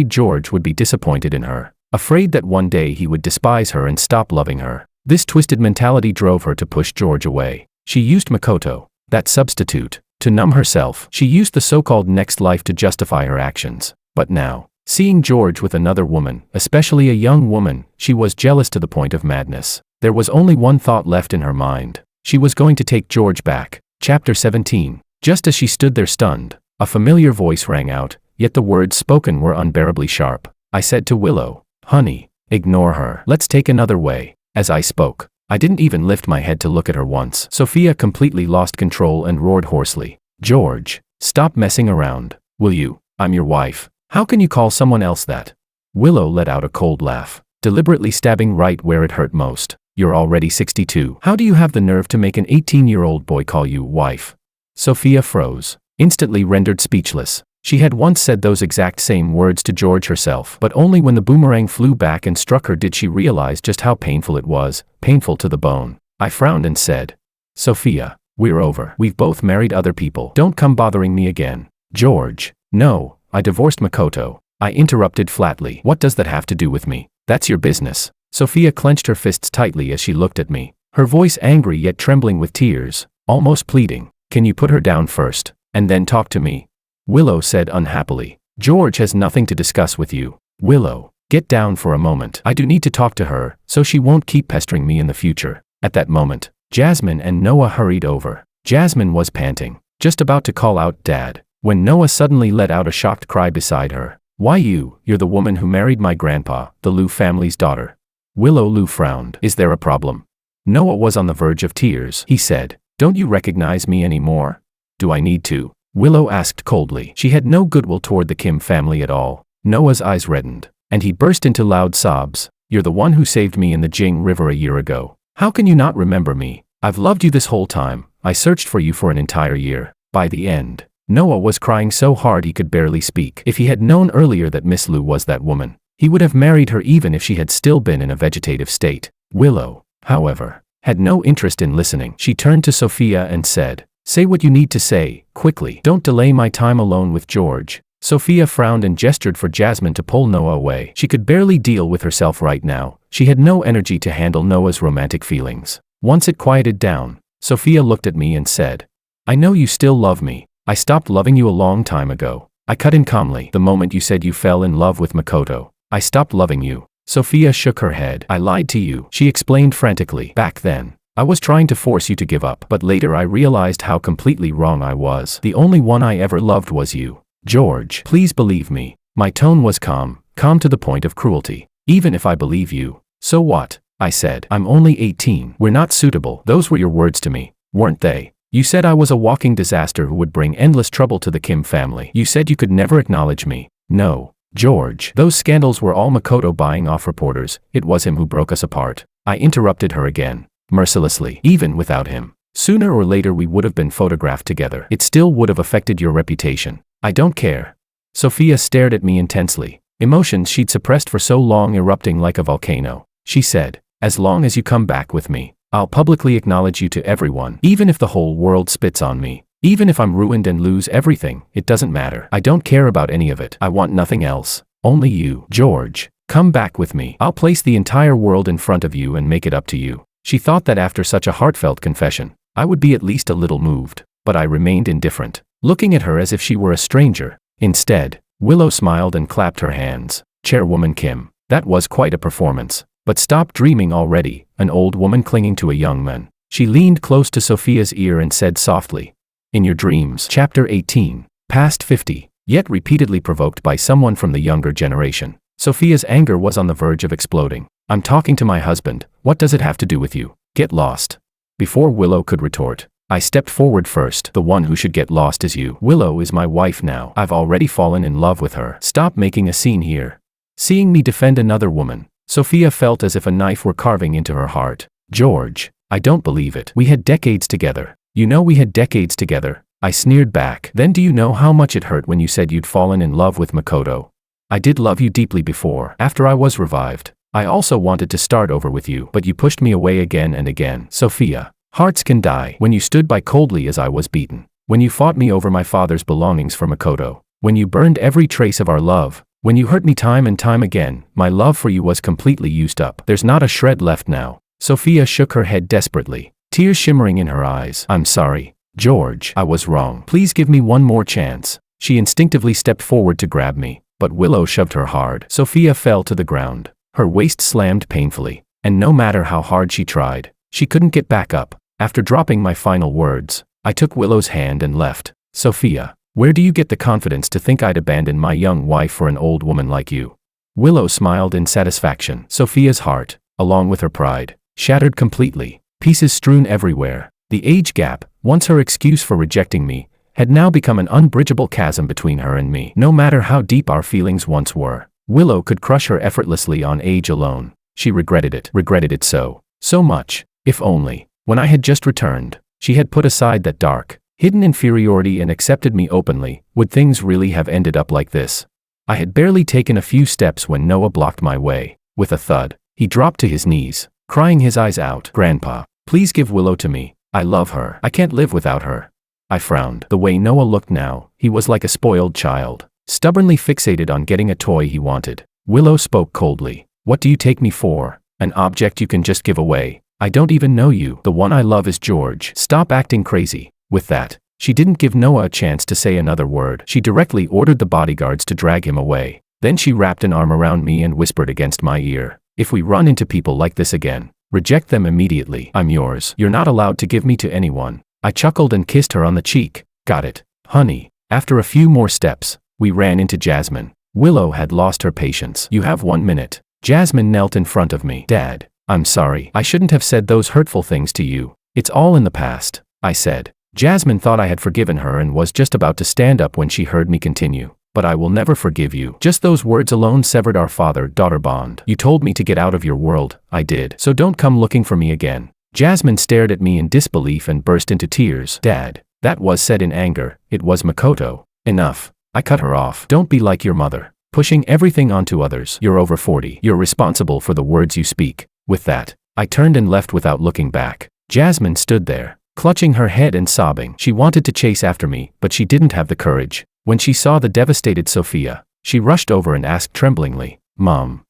George would be disappointed in her, afraid that one day he would despise her and stop loving her. This twisted mentality drove her to push George away. She used Makoto, that substitute, to numb herself. She used the so-called next life to justify her actions. But now, seeing George with another woman, especially a young woman, she was jealous to the point of madness. There was only one thought left in her mind. She was going to take George back. Chapter 17. Just as she stood there stunned, a familiar voice rang out, yet the words spoken were unbearably sharp. I said to Willow, "Honey, ignore her. Let's take another way." As I spoke, I didn't even lift my head to look at her once. Sophia completely lost control and roared hoarsely, "George, stop messing around, will you? I'm your wife. How can you call someone else that?" Willow let out a cold laugh, deliberately stabbing right where it hurt most. "You're already 62. How do you have the nerve to make an 18-year-old boy call you wife?" Sophia froze, instantly rendered speechless. She had once said those exact same words to George herself, but only when the boomerang flew back and struck her did she realize just how painful it was, painful to the bone. I frowned and said, Sophia, we're over. We've both married other people. Don't come bothering me again. George. No, I divorced Makoto. I interrupted flatly. What does that have to do with me? That's your business. Sophia clenched her fists tightly as she looked at me, her voice angry yet trembling with tears, almost pleading. Can you put her down first, and then talk to me? Willow said unhappily. George has nothing to discuss with you. Willow, get down for a moment. I do need to talk to her, so she won't keep pestering me in the future. At that moment, Jasmine and Noah hurried over. Jasmine was panting, just about to call out Dad, when Noah suddenly let out a shocked cry beside her. Why you're the woman who married my grandpa, the Liu family's daughter. Willow Liu frowned. Is there a problem? Noah was on the verge of tears. He said, don't you recognize me anymore? Do I need to? Willow asked coldly. She had no goodwill toward the Kim family at all. Noah's eyes reddened, and he burst into loud sobs. You're the one who saved me in the Jing River a year ago. How can you not remember me? I've loved you this whole time. I searched for you for an entire year. By the end, Noah was crying so hard he could barely speak. If he had known earlier that Miss Liu was that woman, he would have married her even if she had still been in a vegetative state. Willow, however, had no interest in listening. She turned to Sophia and said, say what you need to say, quickly. Don't delay my time alone with George. Sophia frowned and gestured for Jasmine to pull Noah away. She could barely deal with herself right now. She had no energy to handle Noah's romantic feelings. Once it quieted down, Sophia looked at me and said, I know you still love me. I stopped loving you a long time ago. I cut in calmly. The moment you said you fell in love with Makoto, I stopped loving you. Sophia shook her head. I lied to you, she explained frantically. Back then, I was trying to force you to give up, but later I realized how completely wrong I was. The only one I ever loved was you. George, please believe me. My tone was calm to the point of cruelty. Even if I believe you, so what? I said. I'm only 18. We're not suitable. Those were your words to me, weren't they? You said I was a walking disaster who would bring endless trouble to the Kim family. You said you could never acknowledge me. No, George. Those scandals were all Makoto buying off reporters. It was him who broke us apart. I interrupted her again, mercilessly. Even without him, sooner or later we would have been photographed together. It still would have affected your reputation. I don't care. Sophia stared at me intensely, emotions she'd suppressed for so long erupting like a volcano. She said, as long as you come back with me, I'll publicly acknowledge you to everyone. Even if the whole world spits on me, even if I'm ruined and lose everything, it doesn't matter. I don't care about any of it. I want nothing else. Only you. George, come back with me. I'll place the entire world in front of you and make it up to you. She thought that after such a heartfelt confession, I would be at least a little moved, but I remained indifferent, looking at her as if she were a stranger. Instead, Willow smiled and clapped her hands. Chairwoman Kim, that was quite a performance. But stop dreaming already, an old woman clinging to a young man. She leaned close to Sophia's ear and said softly, in your dreams. Chapter 18. Past 50, yet repeatedly provoked by someone from the younger generation. Sophia's anger was on the verge of exploding. I'm talking to my husband. What does it have to do with you? Get lost. Before Willow could retort, I stepped forward first. The one who should get lost is you. Willow is my wife now. I've already fallen in love with her. Stop making a scene here. Seeing me defend another woman, Sophia felt as if a knife were carving into her heart. George, I don't believe it. We had decades together. You know we had decades together. I sneered back. Then do you know how much it hurt when you said you'd fallen in love with Makoto? I did love you deeply before. After I was revived, I also wanted to start over with you, but you pushed me away again and again. Sophia, hearts can die. When you stood by coldly as I was beaten. When you fought me over my father's belongings for Makoto. When you burned every trace of our love. When you hurt me time and time again, my love for you was completely used up. There's not a shred left now. Sophia shook her head desperately, tears shimmering in her eyes. I'm sorry, George. I was wrong. Please give me one more chance. She instinctively stepped forward to grab me, but Willow shoved her hard. Sophia fell to the ground. Her waist slammed painfully, and no matter how hard she tried, she couldn't get back up. After dropping my final words, I took Willow's hand and left. Sophia, where do you get the confidence to think I'd abandon my young wife for an old woman like you? Willow smiled in satisfaction. Sophia's heart, along with her pride, shattered completely, pieces strewn everywhere. The age gap, once her excuse for rejecting me, had now become an unbridgeable chasm between her and me. No matter how deep our feelings once were, Willow could crush her effortlessly on age alone. She regretted it so much. If only, when I had just returned, she had put aside that dark, hidden inferiority and accepted me openly, would things really have ended up like this? I had barely taken a few steps when Noah blocked my way. With a thud, he dropped to his knees, crying his eyes out. Grandpa, please give Willow to me. I love her. I can't live without her. I frowned. The way Noah looked now, he was like a spoiled child, stubbornly fixated on getting a toy he wanted. Willow spoke coldly. What do you take me for? An object you can just give away? I don't even know you. The one I love is George. Stop acting crazy. With that, she didn't give Noah a chance to say another word. She directly ordered the bodyguards to drag him away. Then she wrapped an arm around me and whispered against my ear, "If we run into people like this again, reject them immediately. I'm yours. You're not allowed to give me to anyone." I chuckled and kissed her on the cheek. Got it, honey. After a few more steps, we ran into Jasmine. Willow had lost her patience. You have 1 minute. Jasmine knelt in front of me. Dad, I'm sorry. I shouldn't have said those hurtful things to you. It's all in the past, I said. Jasmine thought I had forgiven her and was just about to stand up when she heard me continue. But I will never forgive you. Just those words alone severed our father-daughter bond. You told me to get out of your world. I did. So don't come looking for me again. Jasmine stared at me in disbelief and burst into tears. Dad, that was said in anger. It was Makoto. Enough. I cut her off. Don't be like your mother, pushing everything onto others. You're over 40. You're responsible for the words you speak. With that, I turned and left without looking back. Jasmine stood there, clutching her head and sobbing. She wanted to chase after me, but she didn't have the courage. When she saw the devastated Sophia, she rushed over and asked tremblingly, Mom,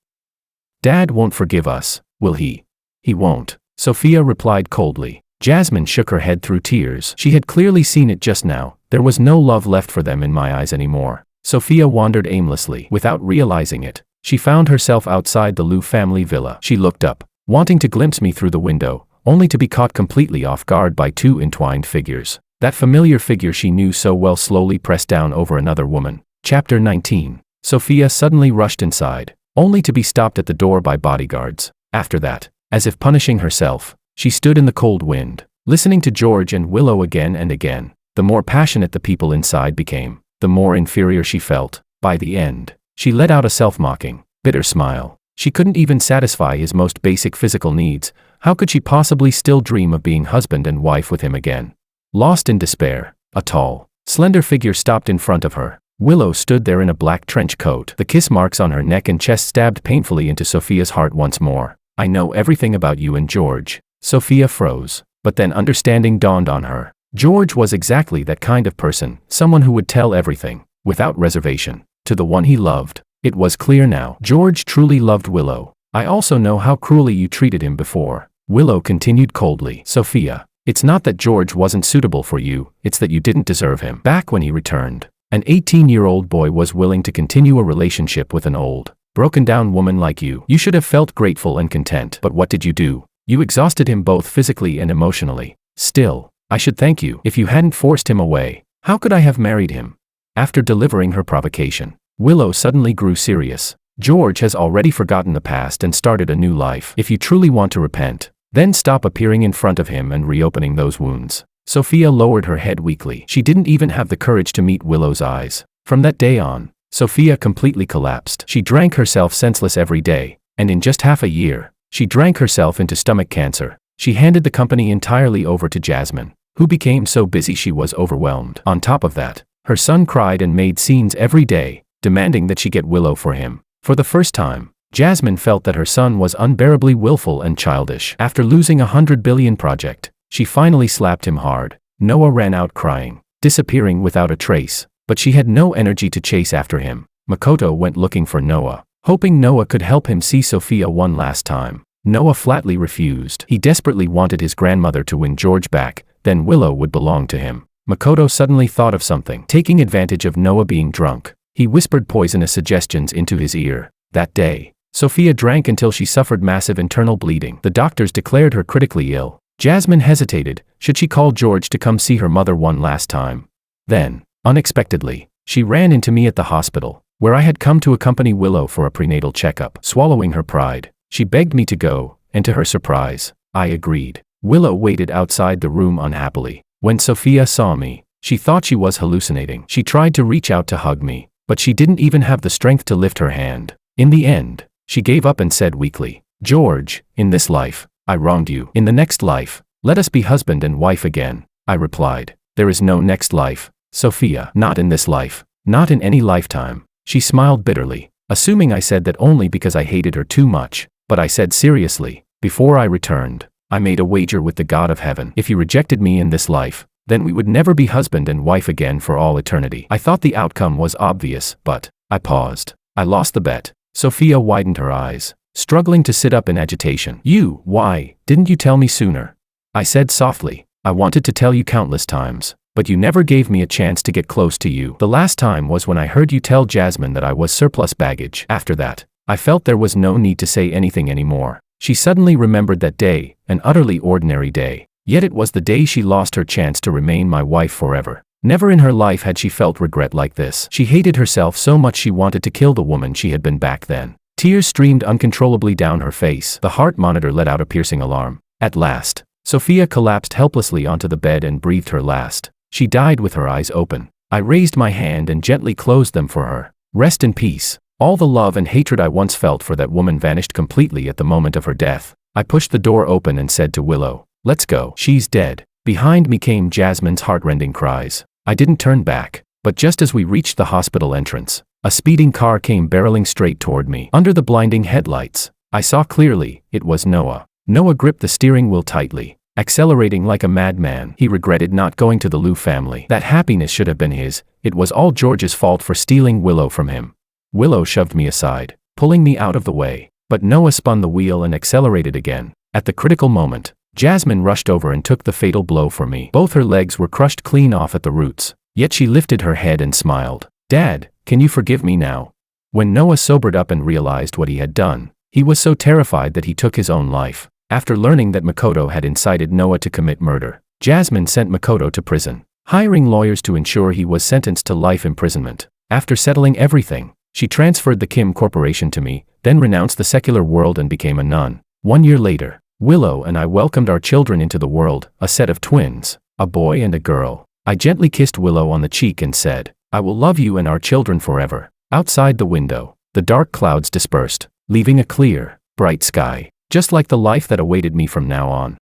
Dad won't forgive us, will he? He won't, Sophia replied coldly. Jasmine shook her head through tears. She had clearly seen it just now. There was no love left for them in my eyes anymore. Sophia wandered aimlessly. Without realizing it, she found herself outside the Liu family villa. She looked up, wanting to glimpse me through the window, only to be caught completely off guard by two entwined figures. That familiar figure she knew so well slowly pressed down over another woman. Chapter 19. Sophia suddenly rushed inside, only to be stopped at the door by bodyguards. After that, as if punishing herself, she stood in the cold wind, listening to George and Willow again and again. The more passionate the people inside became, the more inferior she felt. By the end, she let out a self-mocking, bitter smile. She couldn't even satisfy his most basic physical needs. How could she possibly still dream of being husband and wife with him again? Lost in despair, a tall, slender figure stopped in front of her. Willow stood there in a black trench coat. The kiss marks on her neck and chest stabbed painfully into Sophia's heart once more. I know everything about you and George. Sophia froze, but then understanding dawned on her. George was exactly that kind of person, someone who would tell everything, without reservation, to the one he loved. It was clear now. George truly loved Willow. I also know how cruelly you treated him before. Willow continued coldly. Sophia, it's not that George wasn't suitable for you, it's that you didn't deserve him. Back when he returned, an 18-year-old boy was willing to continue a relationship with an old, broken-down woman like you. You should have felt grateful and content. But what did you do? You exhausted him both physically and emotionally. Still, I should thank you. If you hadn't forced him away, how could I have married him? After delivering her provocation, Willow suddenly grew serious. George has already forgotten the past and started a new life. If you truly want to repent, then stop appearing in front of him and reopening those wounds. Sophia lowered her head weakly. She didn't even have the courage to meet Willow's eyes. From that day on, Sophia completely collapsed. She drank herself senseless every day, and in just half a year, she drank herself into stomach cancer. She handed the company entirely over to Jasmine, who became so busy she was overwhelmed. On top of that, her son cried and made scenes every day, demanding that she get Willow for him. For the first time, Jasmine felt that her son was unbearably willful and childish. After losing a 100 billion project, she finally slapped him hard. Noah ran out crying, disappearing without a trace, but she had no energy to chase after him. Makoto went looking for Noah, hoping Noah could help him see Sophia one last time. Noah flatly refused. He desperately wanted his grandmother to win George back, then Willow would belong to him. Makoto suddenly thought of something. Taking advantage of Noah being drunk, he whispered poisonous suggestions into his ear. That day, Sophia drank until she suffered massive internal bleeding. The doctors declared her critically ill. Jasmine hesitated. Should she call George to come see her mother one last time? Then, unexpectedly, she ran into me at the hospital, where I had come to accompany Willow for a prenatal checkup. Swallowing her pride, she begged me to go, and to her surprise, I agreed. Willow waited outside the room unhappily. When Sophia saw me, she thought she was hallucinating. She tried to reach out to hug me, but she didn't even have the strength to lift her hand. In the end, she gave up and said weakly, George, in this life, I wronged you. In the next life, let us be husband and wife again. I replied, there is no next life, Sophia. Not in this life, not in any lifetime. She smiled bitterly, assuming I said that only because I hated her too much. But I said seriously, before I returned, I made a wager with the God of heaven. If he rejected me in this life, then we would never be husband and wife again for all eternity. I thought the outcome was obvious, but I paused. I lost the bet. Sophia widened her eyes, struggling to sit up in agitation. Why didn't you tell me sooner? I said softly. I wanted to tell you countless times, but you never gave me a chance to get close to you. The last time was when I heard you tell Jasmine that I was surplus baggage. After that, I felt there was no need to say anything anymore. She suddenly remembered that day, an utterly ordinary day. Yet it was the day she lost her chance to remain my wife forever. Never in her life had she felt regret like this. She hated herself so much she wanted to kill the woman she had been back then. Tears streamed uncontrollably down her face. The heart monitor let out a piercing alarm. At last, Sophia collapsed helplessly onto the bed and breathed her last. She died with her eyes open. I raised my hand and gently closed them for her. Rest in peace. All the love and hatred I once felt for that woman vanished completely at the moment of her death. I pushed the door open and said to Willow, "Let's go. She's dead." Behind me came Jasmine's heartrending cries. I didn't turn back, but just as we reached the hospital entrance, a speeding car came barreling straight toward me. Under the blinding headlights, I saw clearly, it was Noah. Noah gripped the steering wheel tightly, accelerating like a madman. He regretted not going to the Liu family. That happiness should have been his. It was all George's fault for stealing Willow from him. Willow shoved me aside, pulling me out of the way, but Noah spun the wheel and accelerated again. At the critical moment, Jasmine rushed over and took the fatal blow for me. Both her legs were crushed clean off at the roots, yet she lifted her head and smiled. "Dad, can you forgive me now?" When Noah sobered up and realized what he had done, he was so terrified that he took his own life. After learning that Makoto had incited Noah to commit murder, Jasmine sent Makoto to prison, hiring lawyers to ensure he was sentenced to life imprisonment. After settling everything, she transferred the Kim Corporation to me, then renounced the secular world and became a nun. 1 year later, Willow and I welcomed our children into the world, a set of twins, a boy and a girl. I gently kissed Willow on the cheek and said, "I will love you and our children forever." Outside the window, the dark clouds dispersed, leaving a clear, bright sky, just like the life that awaited me from now on.